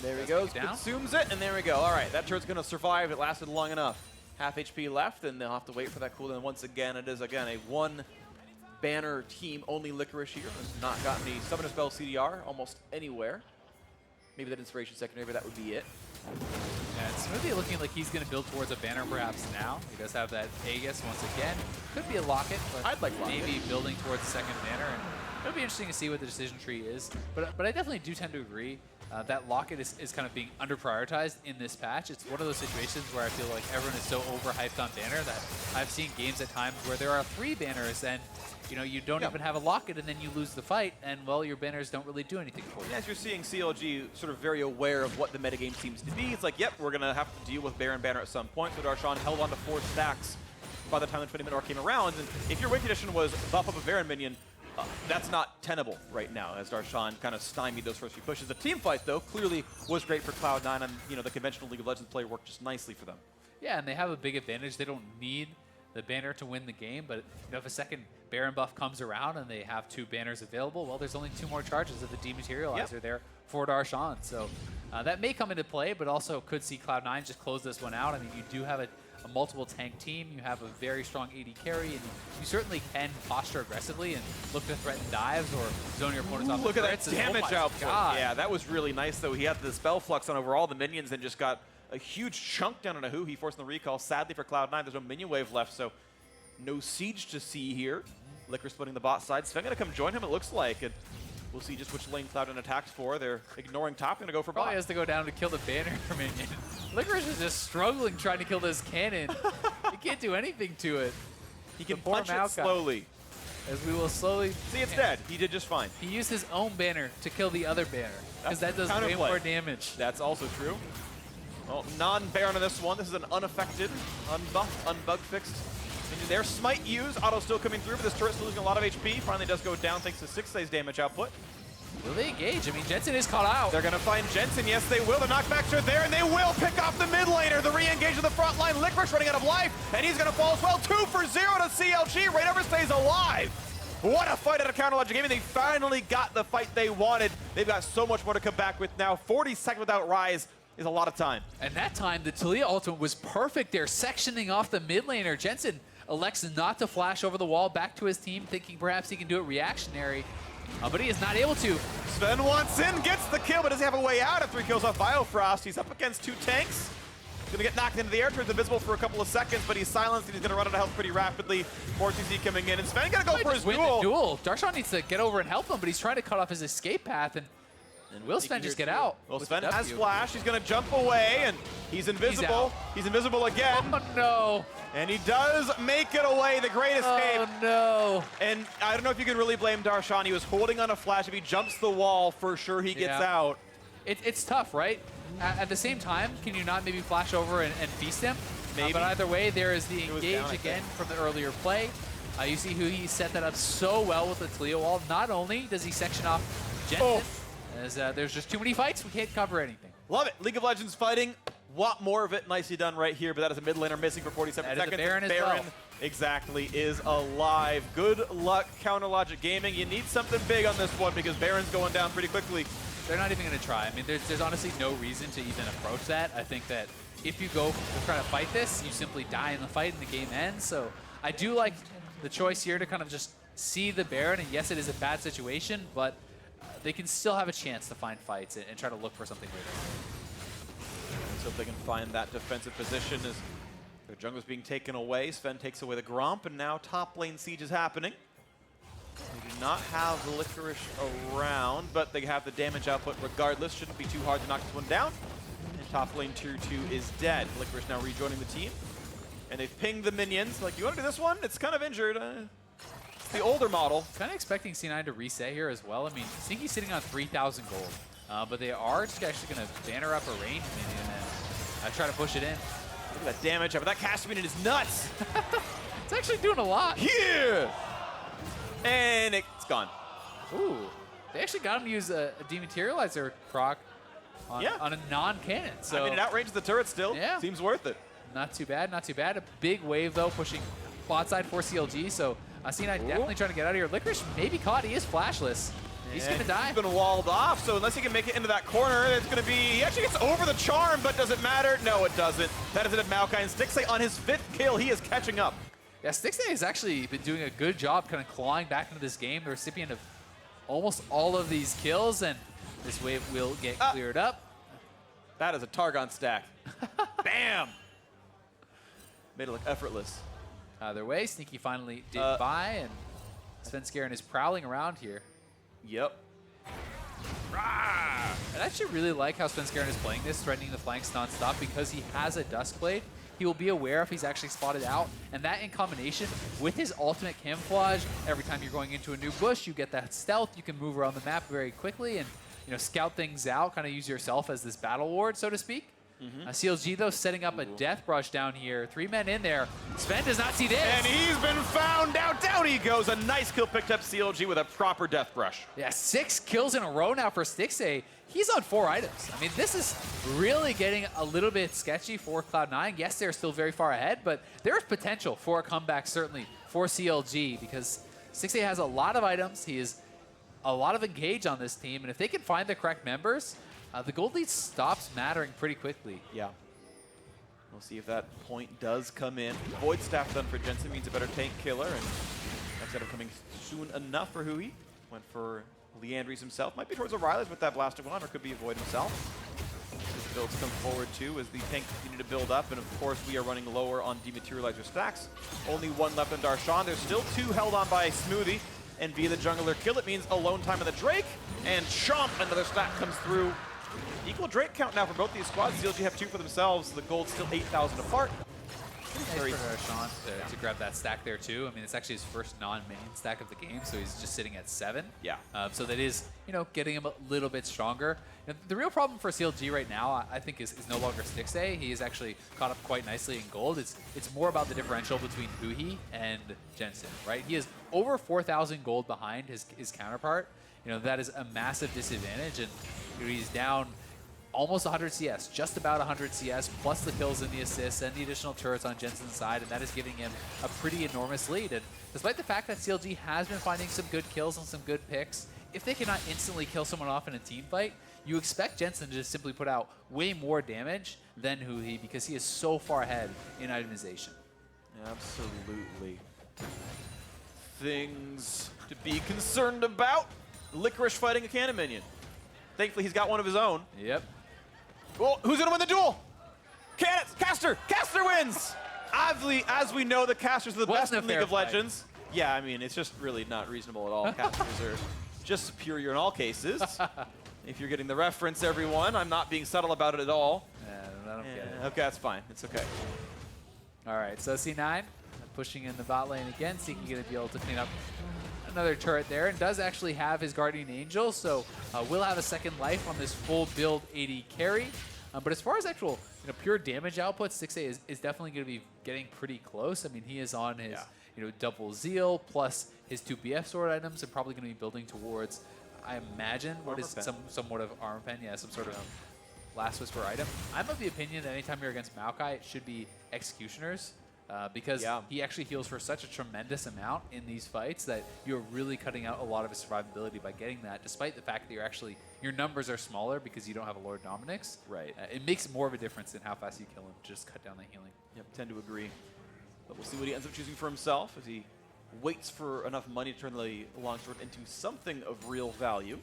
S1: there he goes, consumes it, and there we go. All right, that turret's going to survive. It lasted long enough. Half HP left, and they'll have to wait for that cooldown once again. It is, again, a one-banner team, only Licorice here. Has not gotten the Summoner Spell CDR almost anywhere. Maybe that Inspiration Secondary, but that would be it.
S2: Yeah, it's really looking like he's going to build towards a banner perhaps now. He does have that Aegis once again. Could be a Locket, but
S1: I'd like
S2: maybe building towards the second banner. And it'll be interesting to see what the decision tree is. But I definitely do tend to agree. that Locket is kind of being under-prioritized in this patch. It's one of those situations where I feel like everyone is so overhyped on banner that I've seen games at times where there are 3 banners and you don't even have a Locket, and then you lose the fight, and well, your banners don't really do anything for you.
S1: As you're seeing CLG sort of very aware of what the metagame seems to be, it's like, yep, we're going to have to deal with Baron banner at some point. So Darshan held on to 4 stacks by the time the 20-minute mark came around. And if your win condition was buff up a Baron minion, that's not tenable right now, as Darshan kind of stymied those first few pushes. The team fight, though, clearly was great for Cloud9, and the conventional League of Legends play worked just nicely for them. Yeah,
S2: and they have a big advantage. They don't need the banner to win the game, but if a second Baron buff comes around and they have 2 banners available, well, there's only 2 more charges of the Dematerializer there for Darshan. So that may come into play, but also could see Cloud9 just close this one out. I mean, you do have a multiple tank team, you have a very strong AD carry, and you certainly can posture aggressively and look to threaten dives or zone your opponents off.
S1: Look at that damage output. Yeah, that was really nice, though. He had the spell flux on over all the minions and just got a huge chunk down on a huhi, forcing the recall. Sadly for Cloud9, there's no minion wave left, so no siege to see here. LCKR splitting the bot side. Sven gonna come join him, it looks like, and we'll see just which lane Cloud9 attacks for. They're ignoring top, gonna go for bot.
S2: Probably has to go down to kill the banner minion. Licorice is just struggling trying to kill this cannon. He can't do anything to it.
S1: He can punch it slowly.
S2: As we will slowly...
S1: See, it's dead. He did just fine.
S2: He used his own banner to kill the other banner, because that does way more damage.
S1: That's also true. Well, non-Baron on this one. This is an unaffected, unbuffed, unbug-fixed. Their smite use, auto still coming through, but this turret's losing a lot of HP. Finally does go down thanks to Stixxay's damage output.
S2: Will they engage? I mean, Jensen is caught out.
S1: They're going to find Jensen. Yes, they will. The knockbacks are there, and they will pick off the mid laner. The re-engage of the front line. Licorice running out of life, and he's going to fall as well. 2 for 0 to CLG. Reignover stays alive. What a fight out of Counter Logic Gaming. They finally got the fight they wanted. They've got so much more to come back with now. 40 seconds without Ryze is a lot of time.
S2: And that time, the Taliyah ultimate was perfect. They're sectioning off the mid laner. Jensen elects not to flash over the wall back to his team, thinking perhaps he can do it reactionary. But he is not able to.
S1: Sven wants in, gets the kill, but doesn't have a way out after he kills off Biofrost. He's up against 2 tanks. He's going to get knocked into the air, turns invisible for a couple of seconds, but he's silenced and he's going to run out of health pretty rapidly. More CC coming in, and Sven going to go for his duel.
S2: Darshan needs to get over and help him, but he's trying to cut off his escape path. And will Sven just get out?
S1: Well, Sven has flash. He's going to jump away, and he's invisible. He's invisible again.
S2: Oh, no.
S1: And he does make it away, the great escape.
S2: Oh, no.
S1: And I don't know if you can really blame Darshan. He was holding on a flash. If he jumps the wall, for sure he gets out.
S2: It's tough, right? At the same time, can you not maybe flash over and feast him?
S1: Maybe.
S2: But either way, there is the engage again from the earlier play. You see who he set that up so well with the Taliyah wall. Not only does he section off Jensen, as there's just too many fights, we can't cover anything.
S1: Love it. League of Legends fighting. Want more of it. Nicely done right here, but that is a mid laner missing for 47 seconds.
S2: Baron as well.
S1: Exactly is alive. Good luck, Counter Logic Gaming. You need something big on this one because Baron's going down pretty quickly.
S2: They're not even going to try. I mean, there's honestly no reason to even approach that. I think that if you go to try to fight this, you simply die in the fight and the game ends. So I do like the choice here to kind of just see the Baron, and yes, it is a bad situation, but they can still have a chance to find fights and try to look for something greater.
S1: So if they can find that defensive position as their jungler's being taken away, Sven takes away the Gromp, and now top lane siege is happening. They do not have the Licorice around, but they have the damage output regardless. Shouldn't be too hard to knock this one down. And top lane tier 2 is dead. Licorice now rejoining the team. And they've pinged the minions. Like, you want to do this one? It's kind of injured. It's the older model.
S2: Kind of expecting C9 to reset here as well. I mean, Stinky's sitting on 3,000 gold. But they are just actually going to banner up a range minion and try to push it in.
S1: Look at that damage. But that cast minion is nuts.
S2: It's actually doing a lot.
S1: Here! And it's gone.
S2: Ooh. They actually got him to use a dematerializer proc on a non-cannon. So,
S1: I mean, it outranges the turret still.
S2: Yeah.
S1: Seems worth it.
S2: Not too bad, not too bad. A big wave, though, pushing bot side for CLG. So C9 definitely trying to get out of here. Licorice may be caught. He is flashless. He's going to die.
S1: He's been walled off, so unless he can make it into that corner, it's going to be... He actually gets over the charm, but does it matter? No, it doesn't. That is it at Maokai, and Stixxay on his 5th kill. He is catching up.
S2: Yeah, Stixxay has actually been doing a good job kind of clawing back into this game, the recipient of almost all of these kills, and this wave will get cleared up.
S1: That is a Targon stack. Bam! Made it look effortless.
S2: Either way, Sneaky finally did buy, and Svenskeren is prowling around here.
S1: Yep.
S2: I actually really like how Svenskeren is playing this, threatening the flanks non-stop because he has a Duskblade. He will be aware if he's actually spotted out, and that in combination with his ultimate camouflage, every time you're going into a new bush, you get that stealth, you can move around the map very quickly and scout things out, kind of use yourself as this battle ward, so to speak. CLG, though, setting up a death brush down here. 3 men in there. Sven does not see this.
S1: And he's been found out. Down he goes. A nice kill picked up CLG with a proper death brush.
S2: Yeah, 6 kills in a row now for Stixxay. He's on 4 items. I mean, this is really getting a little bit sketchy for Cloud9. Yes, they're still very far ahead, but there's potential for a comeback, certainly, for CLG, because Stixxay has a lot of items. He is a lot of engage on this team, and if they can find the correct members, the gold lead stops mattering pretty quickly.
S1: Yeah. We'll see if that point does come in. Void Staff done for Jensen means a better tank killer, and that's end up coming soon enough for huhi. Went for Leandries himself. Might be towards the Ryze with that blasted one, or could be a Void himself. His builds come forward too as the tank continue to build up, and of course we are running lower on dematerializer stacks. Only 1 left on Darshan. There's still 2 held on by Smoothie, and via the jungler kill, it means alone time on the Drake, and Chomp, another stack comes through. Equal Drake count now for both these squads. CLG have 2 for themselves. The gold's still 8,000 apart.
S2: Nice for Darshan to grab that stack there too. I mean, it's actually his first non-main stack of the game, so he's just sitting at 7.
S1: Yeah.
S2: So that is, getting him a little bit stronger. The real problem for CLG right now, I think, is no longer Stixxay. He is actually caught up quite nicely in gold. It's more about the differential between huhi and Jensen, right? He is over 4,000 gold behind his counterpart. That is a massive disadvantage, and he's down almost 100 CS, just about 100 CS, plus the kills and the assists and the additional turrets on Jensen's side, and that is giving him a pretty enormous lead. And despite the fact that CLG has been finding some good kills and some good picks, if they cannot instantly kill someone off in a team fight, you expect Jensen to just simply put out way more damage than huhi because he is so far ahead in itemization.
S1: Absolutely. Things to be concerned about. Licorice fighting a cannon minion. Thankfully, he's got one of his own.
S2: Yep.
S1: Well, who's gonna win the duel? Caster! Caster wins! Obviously, as we know, the casters are the best in League of Legends. Yeah, I mean, it's just really not reasonable at all. Casters are just superior in all cases. If you're getting the reference, everyone, I'm not being subtle about it at all.
S2: I don't get it.
S1: Okay, that's fine. It's okay.
S2: All right, so C9 pushing in the bot lane again, seeking to be able to clean up another turret there, and does actually have his Guardian Angel, so will have a second life on this full build AD carry. But as far as actual pure damage output, Stixxay is definitely going to be getting pretty close. I mean, he is on his double zeal plus his 2 BF sword items, and probably going to be building towards, I imagine, what is somewhat of armor pen, some sort of last whisper item. I'm of the opinion that anytime you're against Maokai, it should be Executioners. Because he actually heals for such a tremendous amount in these fights that you're really cutting out a lot of his survivability by getting that, despite the fact that your numbers are smaller because you don't have a Lord Dominix.
S1: Right.
S2: It makes more of a difference in how fast you kill him. Just cut down the healing.
S1: Yep, tend to agree. But we'll see what he ends up choosing for himself as he waits for enough money to turn the longsword into something of real value.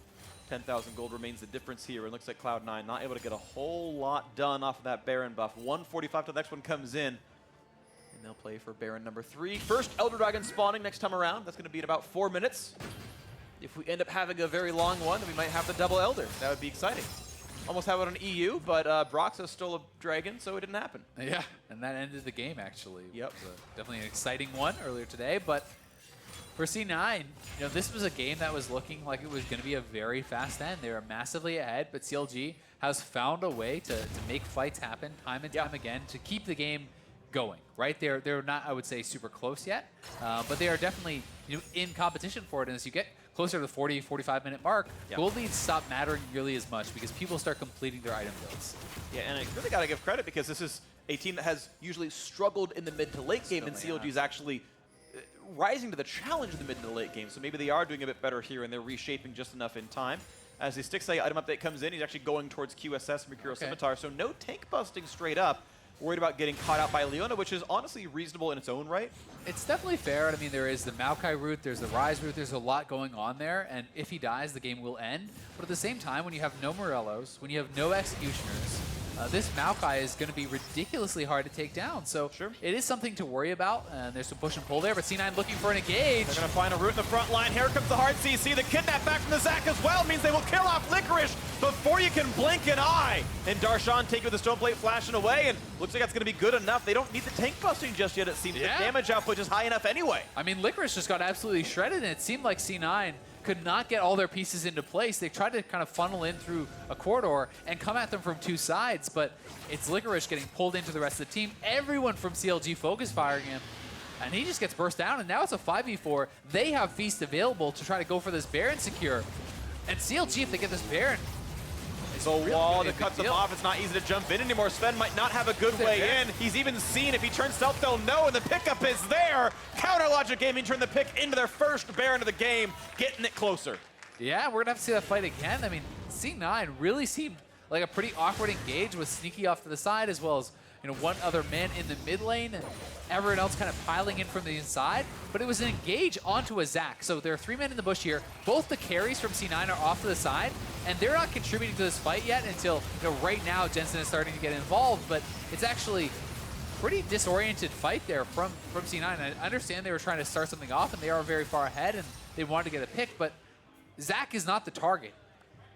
S1: 10,000 gold remains the difference here. It looks like Cloud9 not able to get a whole lot done off of that Baron buff. 145 till the next one comes in. And they'll play for Baron number 3. First Elder Dragon spawning next time around. That's going to be in about 4 minutes. If we end up having a very long one, then we might have the double Elder. That would be exciting. Almost have it on EU, but Broxah stole a dragon, so it didn't happen.
S2: Yeah, and that ended the game, actually.
S1: Yep.
S2: It was definitely an exciting one earlier today, but for C9, this was a game that was looking like it was going to be a very fast end. They were massively ahead, but CLG has found a way to make fights happen time and time again to keep the game going, right? They're not, I would say, super close yet, but they are definitely in competition for it. And as you get closer to the 40, 45-minute mark, gold leads stop mattering nearly as much because people start completing their item builds.
S1: Yeah, and I really got to give credit because this is a team that has usually struggled in the mid to late game, and CLG is actually rising to the challenge in the mid to late game. So maybe they are doing a bit better here, and they're reshaping just enough in time. As the Stixxay item update comes in, he's actually going towards QSS Mercurial Scimitar, so no tank busting straight up. Worried about getting caught out by Leona, which is honestly reasonable in its own right.
S2: It's definitely fair. I mean, there is the Maokai route, there's the Ryze route, there's a lot going on there, and if he dies, the game will end. But at the same time, when you have no Morellos, when you have no Executioners, this Maokai is going to be ridiculously hard to take down. So it is something to worry about. And there's some push and pull there, but C9 looking for an engage.
S1: They're going to find a route in the front line. Here comes the hard CC. The kidnap back from the Zac as well means they will kill off Licorice before you can blink an eye. And Darshan taking with the stone plate flashing away, and looks like that's going to be good enough. They don't need the tank busting just yet, it seems. The damage output is high enough anyway.
S2: I mean, Licorice just got absolutely shredded, and it seemed like C9 could not get all their pieces into place. They tried to kind of funnel in through a corridor and come at them from two sides, but it's Licorice getting pulled into the rest of the team. Everyone from CLG focus firing him, and he just gets burst down, and now it's a 5v4. They have Feast available to try to go for this Baron secure. And CLG, if they get this Baron,
S1: the wall that cuts them off. It's not easy to jump in anymore. Sven might not have a good way in. He's even seen if he turns stealth, they'll know, and the pickup is there. Counter Logic Gaming turned the pick into their first Baron of the game, getting it closer.
S2: Yeah, we're going to have to see that fight again. I mean, C9 really seemed like a pretty awkward engage with Sneaky off to the side, as well as one other man in the mid lane, and everyone else kind of piling in from the inside. But it was an engage onto a Zac. So there are 3 men in the bush here. Both the carries from C9 are off to the side, and they're not contributing to this fight yet until right now Jensen is starting to get involved. But it's actually pretty disoriented fight there from C9. I understand they were trying to start something off, and they are very far ahead, and they wanted to get a pick, but Zac is not the target.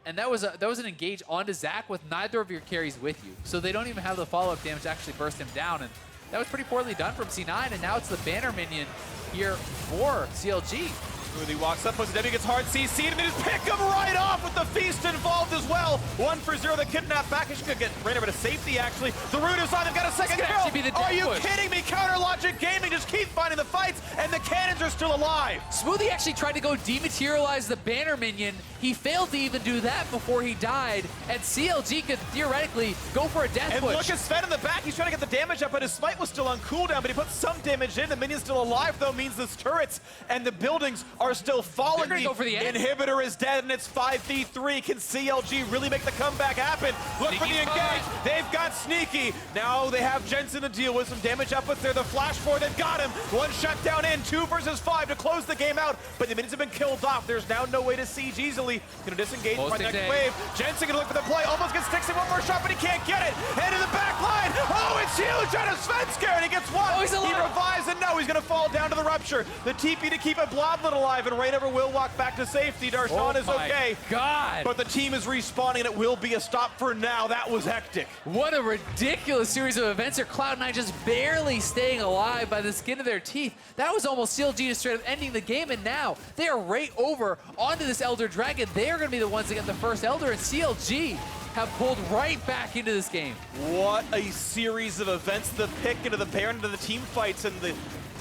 S2: And that was an engage onto Zac with neither of your carries with you. So they don't even have the follow-up damage to actually burst him down. And that was pretty poorly done from C9. And now it's the banner minion here for CLG.
S1: Smoothie walks up, puts a W, gets hard CC, and they just pick him right off with the Feast involved as well. 1 for 0, the kidnap back. He's going to get Reignover to safety, actually. The root is on, they've got a second kill. Are you kidding me? Counter Logic Gaming just keep finding the fights, and the cannons are still alive.
S2: Smoothie actually tried to go dematerialize the banner minion. He failed to even do that before he died, and CLG could theoretically go for a death push.
S1: And look at Sven in the back. He's trying to get the damage up, but his smite was still on cooldown, but he put some damage in. The minion's still alive, though, means this turrets and the buildings are still falling.
S2: The
S1: inhibitor is dead, and it's 5v3. Can CLG really make the comeback happen? Look for the engage. They've got Sneaky. Now they have Jensen to deal with. Some damage outputs there. The flash forward, they've got him. 1 shutdown in, 2 versus 5 to close the game out, but the minions have been killed off. There's now no way to siege easily. Gonna disengage by the next wave. Jensen gonna look for the play. Almost gets Stixxay 1 more shot, but he can't get it. Head to the back line. Oh, it's huge out of Svenskeren. He gets 1. He revives, and no, he's gonna fall down to the rupture. The TP to keep a Bloblet alive, and Reignover will walk back to safety. Darshan is okay.
S2: God.
S1: But the team is respawning, and it will be a stop for now. That was hectic.
S2: What a ridiculous series of events here. Cloud9 just barely staying alive by the skin of their teeth. That was almost CLG just straight up ending the game, and now they are right over onto this Elder Dragon. They are going to be the ones that get the first Elder, and CLG have pulled right back into this game.
S1: What a series of events. The pick into the Baron, into the team fights, and the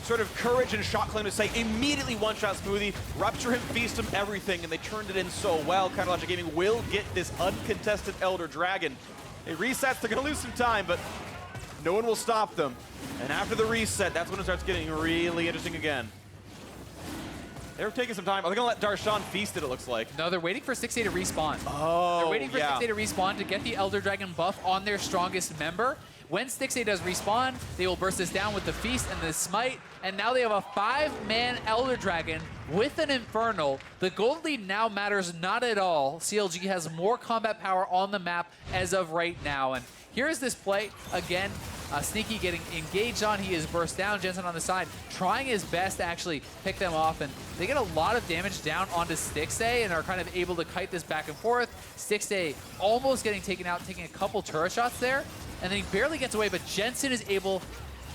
S1: sort of courage and shot claim to say immediately one-shot Smoothie, rupture him, feast him, everything, and they turned it in so well. Counter Logic Gaming will get this uncontested Elder Dragon. It resets, they're going to lose some time, but no one will stop them. And after the reset, that's when it starts getting really interesting again. They're taking some time. Are they going to let Darshan feast it, it looks like?
S2: No, they're waiting for Stixxay to respawn.
S1: Oh,
S2: they're waiting for Stixxay to respawn to get the Elder Dragon buff on their strongest member. When Stixxay does respawn, they will burst this down with the Feast and the Smite, and now they have a 5-man Elder Dragon with an Infernal. The gold lead now matters not at all. CLG has more combat power on the map as of right now, and here's this play again. Sneaky getting engaged on. He is burst down. Jensen on the side trying his best to actually pick them off, and they get a lot of damage down onto Stixxay and are kind of able to kite this back and forth. Stixxay almost getting taken out, taking a couple turret shots there, and then he barely gets away, but Jensen is able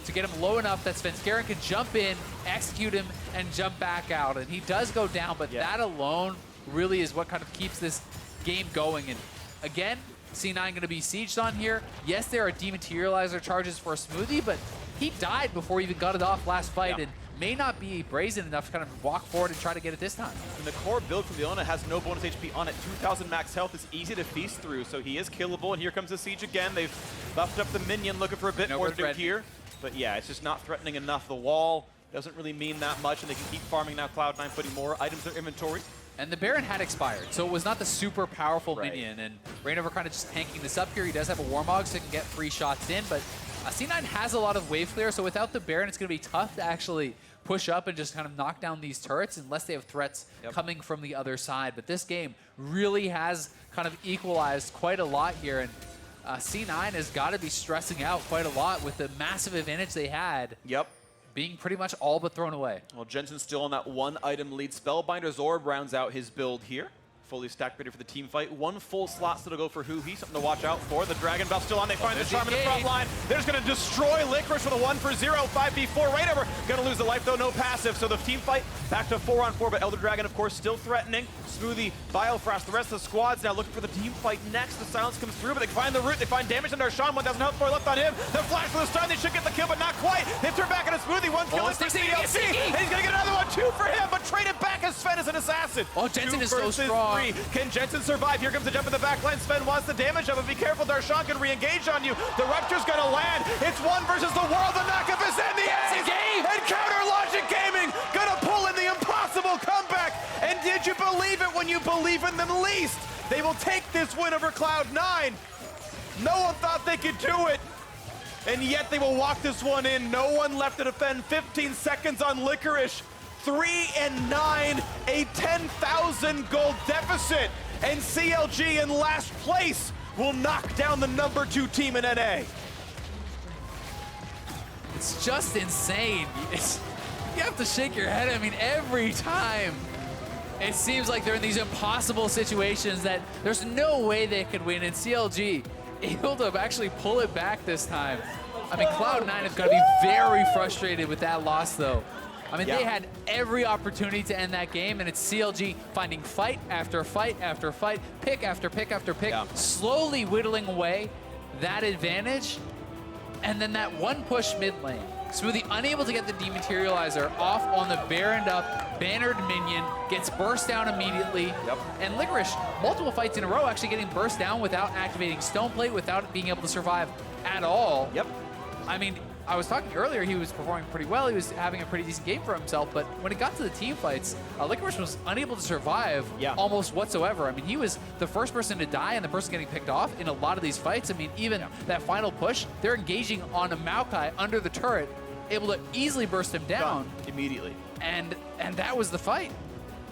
S2: to get him low enough that Svenskeren can jump in, execute him, and jump back out. And he does go down, but that alone really is what kind of keeps this game going. And again, C9 going to be sieged on here. Yes, there are dematerializer charges for Smoothie, but he died before he even got it off last fight, and may not be brazen enough to kind of walk forward and try to get it this time.
S1: And the core build from Leona has no bonus HP on it. 2,000 max health is easy to feast through, so he is killable. And here comes the siege again. They've buffed up the minion, looking for a bit more to do here. But yeah, it's just not threatening enough. The wall doesn't really mean that much, and they can keep farming now. Cloud9 putting more items in their inventory.
S2: And the Baron had expired, so it was not the super powerful minion. And Reignover kind of just tanking this up here. He does have a Warmog, so he can get 3 shots in, but C9 has a lot of wave clear, so without the Baron, it's going to be tough to actually push up and just kind of knock down these turrets unless they have threats coming from the other side. But this game really has kind of equalized quite a lot here, and C9 has got to be stressing out quite a lot with the massive advantage they had.
S1: Yep.
S2: Being pretty much all but thrown away.
S1: Well, Jensen's still on that 1-item lead. Spellbinder's Orb rounds out his build here. Fully stacked, ready for the team fight. 1 full slot still to go for huhi, something to watch out for. The Dragon Buff still on. They find the Charm in the front line. They're just going to destroy Licorice with a 1-for-0, 5v4. Reignover going to lose the life, though, no passive. So the team fight back to 4-on-4, but Elder Dragon, of course, still threatening. Smoothie, Biofrost, the rest of the squad's now looking for the team fight next. The silence comes through, but they find the root. They find damage on Darshan. 1,000 health bar left on him. The flash for the stun. They should get the kill, but not quite. They turn back on a Smoothie. 1 kill.
S2: Stixxay,
S1: and he's going to get another one. 2 for him, but trade it back as Sven is an assassin.
S2: Oh, Jensen is so strong.
S1: 3. Can Jensen survive? Here comes the jump in the back line. Sven wants the damage of it. Be careful, Darshan can re-engage on you. The Rupture's going to land. It's 1 versus the world. The knockup is in the end. And Counter Logic Gaming going to pull in the impossible comeback. And did you believe it when you believe in them least? They will take this win over Cloud9. No one thought they could do it. And yet they will walk this one in. No one left to defend. 15 seconds on Licorice. 3-9, a 10,000 gold deficit. And CLG in last place will knock down the #2 team in NA.
S2: It's just insane. You have to shake your head. I mean, every time it seems like they're in these impossible situations that there's no way they could win. And CLG able to actually pull it back this time. I mean, Cloud9 is going to be very frustrated with that loss, though. I mean, they had every opportunity to end that game, and it's CLG finding fight after fight after fight, pick after pick after pick, slowly whittling away that advantage. And then that 1 push mid lane. Smoothie unable to get the dematerializer off on the Baroned up, bannered minion, gets burst down immediately. And Licorice, multiple fights in a row, actually getting burst down without activating Stone Plate, without being able to survive at all. I mean, I was talking earlier, he was performing pretty well. He was having a pretty decent game for himself, but when it got to the team fights, Licorice was unable to survive almost whatsoever. I mean, he was the first person to die and the person getting picked off in a lot of these fights. I mean, even that final push, they're engaging on a Maokai under the turret, able to easily burst him down.
S1: Immediately.
S2: And that was the fight.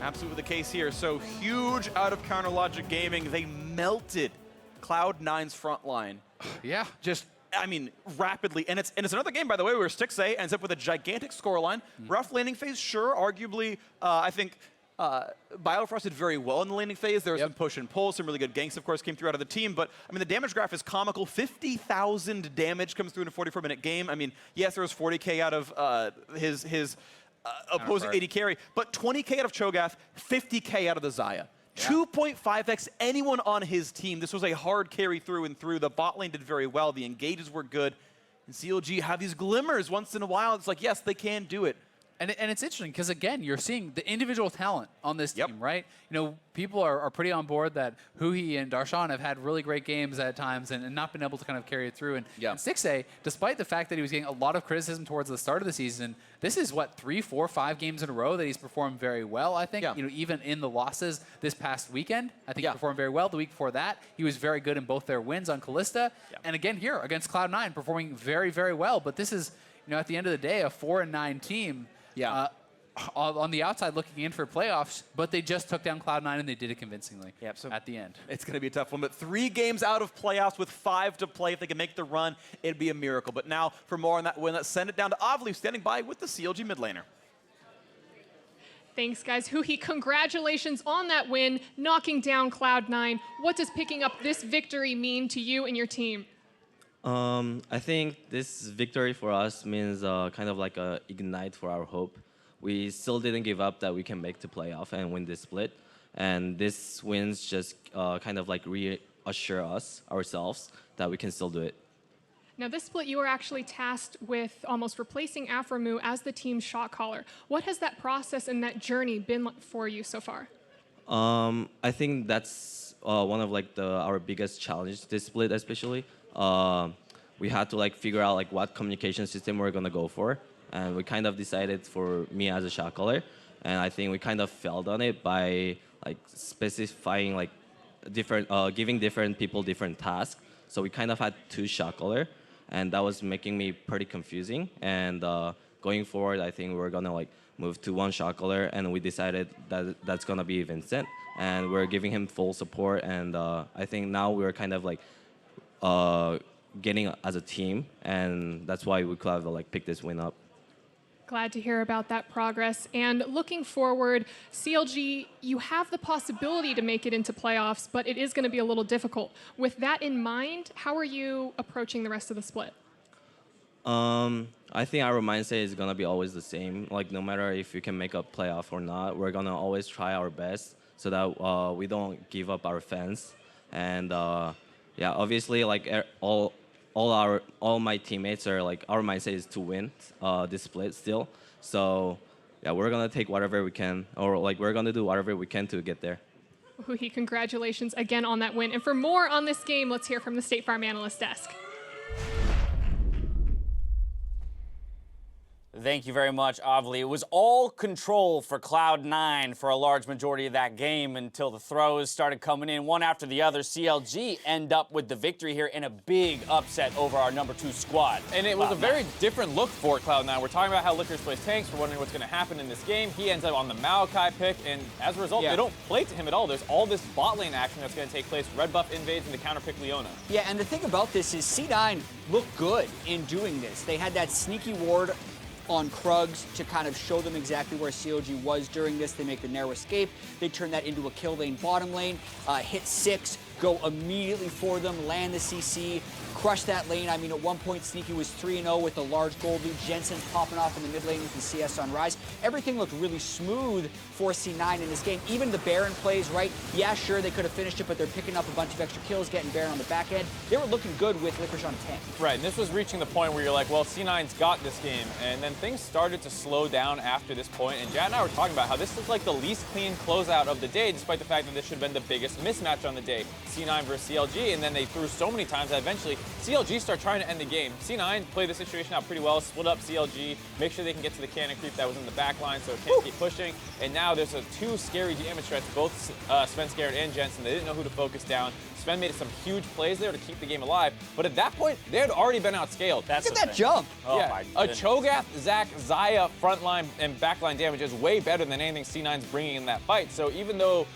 S1: Absolutely the case here. So huge out of Counter Logic Gaming. They melted Cloud9's front line. Just, I mean, rapidly. And it's another game, by the way, where Stixxay ends up with a gigantic scoreline. Rough laning phase, sure. Arguably, I think Biofrost did very well in the laning phase. There was some push and pull. Some really good ganks, of course, came through out of the team. But, I mean, the damage graph is comical. 50,000 damage comes through in a 44-minute game. I mean, yes, there was 40K out of his opposing AD carry, but 20K out of Cho'Gath, 50K out of the Xayah. 2.5x anyone on his team. This was a hard carry through and through. The bot lane did very well. The engages were good. And CLG have these glimmers once in a while. It's like, yes, they can do it.
S2: And it's interesting because, again, you're seeing the individual talent on this team, right? You know, people are pretty on board that huhi and Darshan have had really great games at times and not been able to kind of carry it through. And Stixxay, despite the fact that he was getting a lot of criticism towards the start of the season, this is, what, 3, 4, 5 games in a row that he's performed very well, I think. You know, even in the losses this past weekend, I think he performed very well. The week before that, he was very good in both their wins on Kalista. And again here, against Cloud9, performing very, very well. But this is, you know, at the end of the day, a 4-9 team. On the outside looking in for playoffs, but they just took down Cloud9 and they did it convincingly at the end.
S1: It's going to be a tough one, but 3 games out of playoffs with 5 to play. If they can make the run, it'd be a miracle. But now, for more on that win, let's send it down to Avli, standing by with the CLG mid laner.
S3: Thanks, guys. huhi, congratulations on that win, knocking down Cloud9. What does picking up this victory mean to you and your team?
S4: I think this victory for us means kind of like a ignite for our hope. We still didn't give up that we can make the playoff and win this split. And this wins just kind of like reassure us, ourselves, that we can still do it.
S3: Now, this split, you were actually tasked with almost replacing Aframu as the team's shot caller. What has that process and that journey been for you so far?
S4: I think that's one of like our biggest challenge this split, especially. We had to like figure out like what communication system we're gonna go for, and we kind of decided for me as a shot caller, and I think we kind of failed on it by like specifying like different, giving different people different tasks. So we kind of had 2 shot caller, and that was making me pretty confusing. And going forward, I think we're gonna like move to 1 shot caller, and we decided that that's gonna be Vincent, and we're giving him full support. And I think now we're kind of like getting as a team, and that's why we could have like picked this win up.
S3: Glad to hear about that progress. And looking forward, CLG, you have the possibility to make it into playoffs, but it is going to be a little difficult. With that in mind, how are you approaching the rest of the split?
S4: I think our mindset is gonna be always the same. Like no matter if you can make a playoff or not, we're gonna always try our best so that we don't give up our fans. And yeah, obviously, like all my teammates are like, our mindset is to win this split still. So yeah, we're gonna take whatever we can, or like we're gonna do whatever we can to get there.
S3: Huhi, congratulations again on that win. And for more on this game, let's hear from the State Farm Analyst Desk.
S5: Thank you very much, Avli. It was all control for Cloud9 for a large majority of that game until the throws started coming in one after the other. CLG end up with the victory here in a big upset over our #2 squad.
S6: And it was a very different look for Cloud9. We're talking about how Licorice plays tanks. We're wondering what's going to happen in this game. He ends up on the Maokai pick, and as a result, they don't play to him at all. There's all this bot lane action that's going to take place. Red buff invades and the counter pick Leona.
S5: Yeah, and the thing about this is C9 looked good in doing this. They had that sneaky ward on Krugs to kind of show them exactly where CLG was during this. They make the narrow escape. They turn that into a kill lane bottom lane, hit 6, go immediately for them, land the CC, crush that lane. I mean, at one point, Sneaky was 3-0 with a large gold lead. Jensen's popping off in the mid lane with the CS on Ryze. Everything looked really smooth for C9 in this game. Even the Baron plays, right? Yeah, sure, they could have finished it, but they're picking up a bunch of extra kills, getting Baron on the back end. They were looking good with Licorice on tank.
S6: Right, and this was reaching the point where you're like, well, C9's got this game. And then things started to slow down after this point. And Jad and I were talking about how this is like the least clean closeout of the day, despite the fact that this should have been the biggest mismatch on the day. C9 versus CLG, and then they threw so many times that eventually CLG start trying to end the game. C9 played the situation out pretty well, split up CLG, make sure they can get to the cannon creep that was in the back line so it can't keep pushing. And now there's two scary damage threats, both Svenskeren and Jensen. They didn't know who to focus down. Sven made some huge plays there to keep the game alive, but at that point, they had already been outscaled.
S5: Look at that jump.
S6: Oh, yeah, a Cho'Gath, Xayah frontline and backline damage is way better than anything C9's bringing in that fight. So even though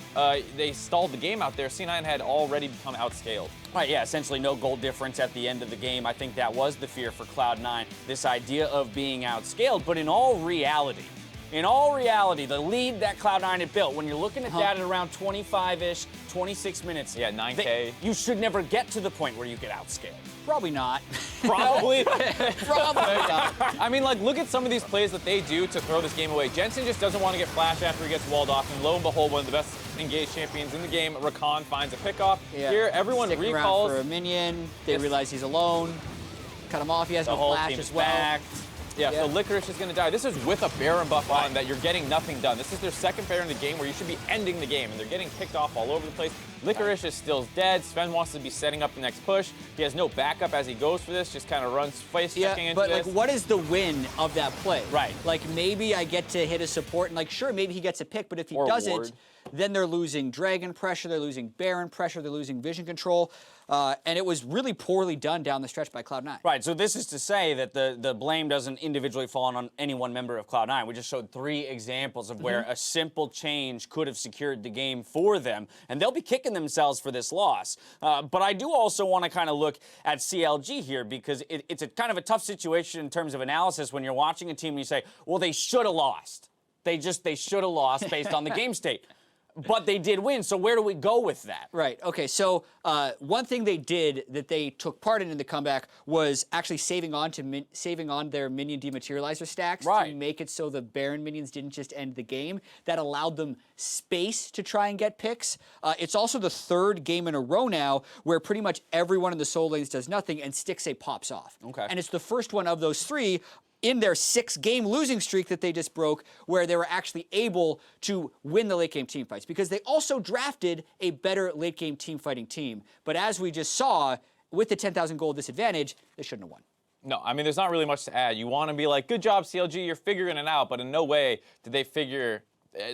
S6: they stalled the game out there, C9 had already become outscaled.
S5: Right, yeah, essentially no goal difference at the end of the game. I think that was the fear for Cloud9, this idea of being outscaled. But in all reality, the lead that Cloud9 had built, when you're looking at that at around 25-ish, 26 minutes,
S6: yeah, 9K,
S5: you should never get to the point where you get outscaled. Probably not.
S6: Probably.
S5: Probably not.
S6: I mean, like, look at some of these plays that they do to throw this game away. Jensen just doesn't want to get flashed after he gets walled off, and lo and behold, one of the best engaged champions in the game, Rakan, finds a pickoff. Yeah. Here, everyone
S5: Sticking
S6: recalls
S5: around for a minion. They realize he's alone. Cut him off. He has no flash as well.
S6: Back. Yeah, so Licorice is going to die. This is with a Baron buff on that you're getting nothing done. This is their second Baron in the game where you should be ending the game, and they're getting picked off all over the place. Licorice is still dead. Sven wants to be setting up the next push. He has no backup as he goes for this, just kind of runs face-checking into
S5: this.
S6: this.
S5: But, like, what is the win of that play?
S6: Right.
S5: Like, maybe I get to hit a support, and, like, sure, maybe he gets a pick, but if he doesn't, then they're losing Dragon pressure, they're losing Baron pressure, they're losing vision control. And it was really poorly done down the stretch by Cloud9.
S7: Right, so this is to say that the blame doesn't individually fall on any one member of Cloud9. We just showed 3 examples of where a simple change could have secured the game for them, and they'll be kicking themselves for this loss. But I do also want to kind of look at CLG here, because it's a kind of a tough situation in terms of analysis when you're watching a team and you say, well, they should have lost. They should have lost based on the game state. But they did win, so where do we go with that?
S5: Right, okay, so one thing they did that they took part in the comeback was actually saving on their minion dematerializer stacks to make it so the Baron minions didn't just end the game. That allowed them space to try and get picks. It's also the 3rd game in a row now where pretty much everyone in the soul lanes does nothing and Stixxay pops off.
S6: Okay.
S5: And it's the first one of those 3 in their 6-game losing streak that they just broke, where they were actually able to win the late-game teamfights, because they also drafted a better late-game team-fighting team. But as we just saw, with the 10,000 gold disadvantage, they shouldn't have won.
S6: No, I mean, there's not really much to add. You want to be like, good job, CLG, you're figuring it out, but in no way did they figure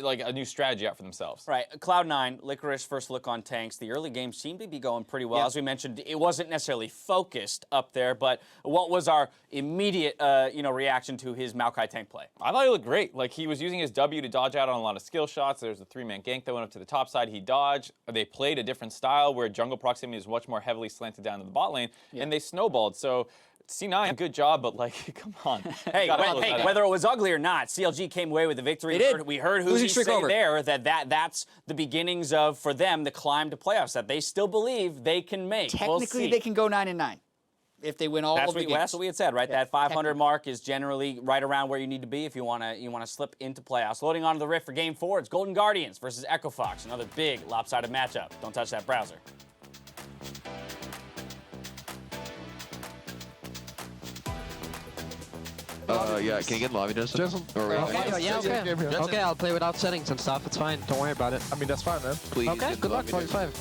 S6: like a new strategy out for themselves.
S7: Right, Cloud9, Licorice first look on tanks. The early game seemed to be going pretty well. As we mentioned, it wasn't necessarily focused up there, but what was our immediate, reaction to his Maokai tank play?
S6: I thought he looked great. Like, he was using his W to dodge out on a lot of skill shots. There's a 3-man gank that went up to the top side. He dodged. They played a different style where jungle proximity is much more heavily slanted down to the bot lane, and they snowballed. So C9, good job, but like, come on.
S7: Hey, whether it was ugly or not, CLG came away with the victory. We heard huhi say there that's the beginnings of, for them, the climb to playoffs that they still believe they can make.
S5: Technically, they can go 9-9 if they win all of the games.
S7: That's what we had said, right? That 500 mark is generally right around where you need to be if you want to slip into playoffs. Loading onto the Rift for Game 4, it's Golden Guardians versus Echo Fox, another big lopsided matchup. Don't touch that browser.
S8: Yeah, can you get in lobby, Jensen?
S9: Okay, I'll play without settings and stuff. It's fine. Don't worry about it.
S8: I mean, that's fine, man. Please.
S9: Okay, good luck, 45.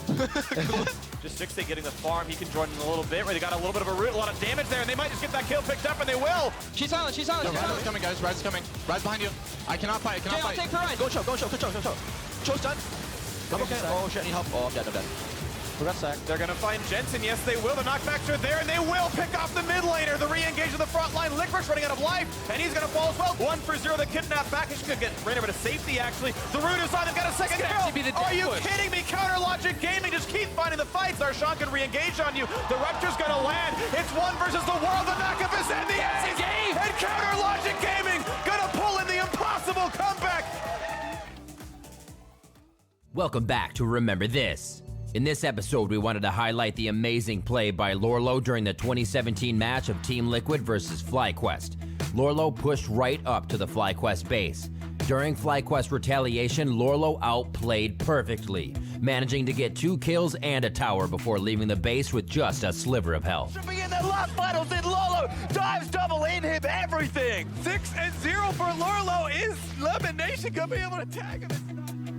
S1: Just Stixxay getting the farm. He can join in a little bit. They got a little bit of a root, a lot of damage there, and they might just get that kill picked up, and they will.
S9: She's silent.
S8: Ryze is coming, guys. Ryze is coming. Ryze behind you. I cannot fight.
S9: I'll take the Ryze.
S8: Go Cho. Cho's done. I'm okay. Oh shit, I need help. Oh, I'm dead.
S9: We got sacked.
S1: They're going to find Jensen. Yes, they will. The knockbacks are there, and they will pick off the mid laner. The re-engage of the front line. Licorice running out of life, and he's going to fall as well. 1 for 0. The kidnap back. He's going to get Reignover to safety, actually. The root is on. They've got a second kill. Are you kidding me? Counter Logic Gaming just keep finding the fights. Darshan can re-engage on you. The Rupture's going to land. It's 1 versus the world. The knockup is in the end. And Counter Logic Gaming going to pull in the impossible comeback.
S10: Welcome back to Remember This. In this episode, we wanted to highlight the amazing play by Lorlo during the 2017 match of Team Liquid versus FlyQuest. Lorlo pushed right up to the FlyQuest base. During FlyQuest retaliation, Lorlo outplayed perfectly, managing to get 2 kills and a tower before leaving the base with just a sliver of health.
S1: In the last finals, in Lorlo dives double in him everything. 6-0 for Lorlo. Is Elimination gonna be able to tag him?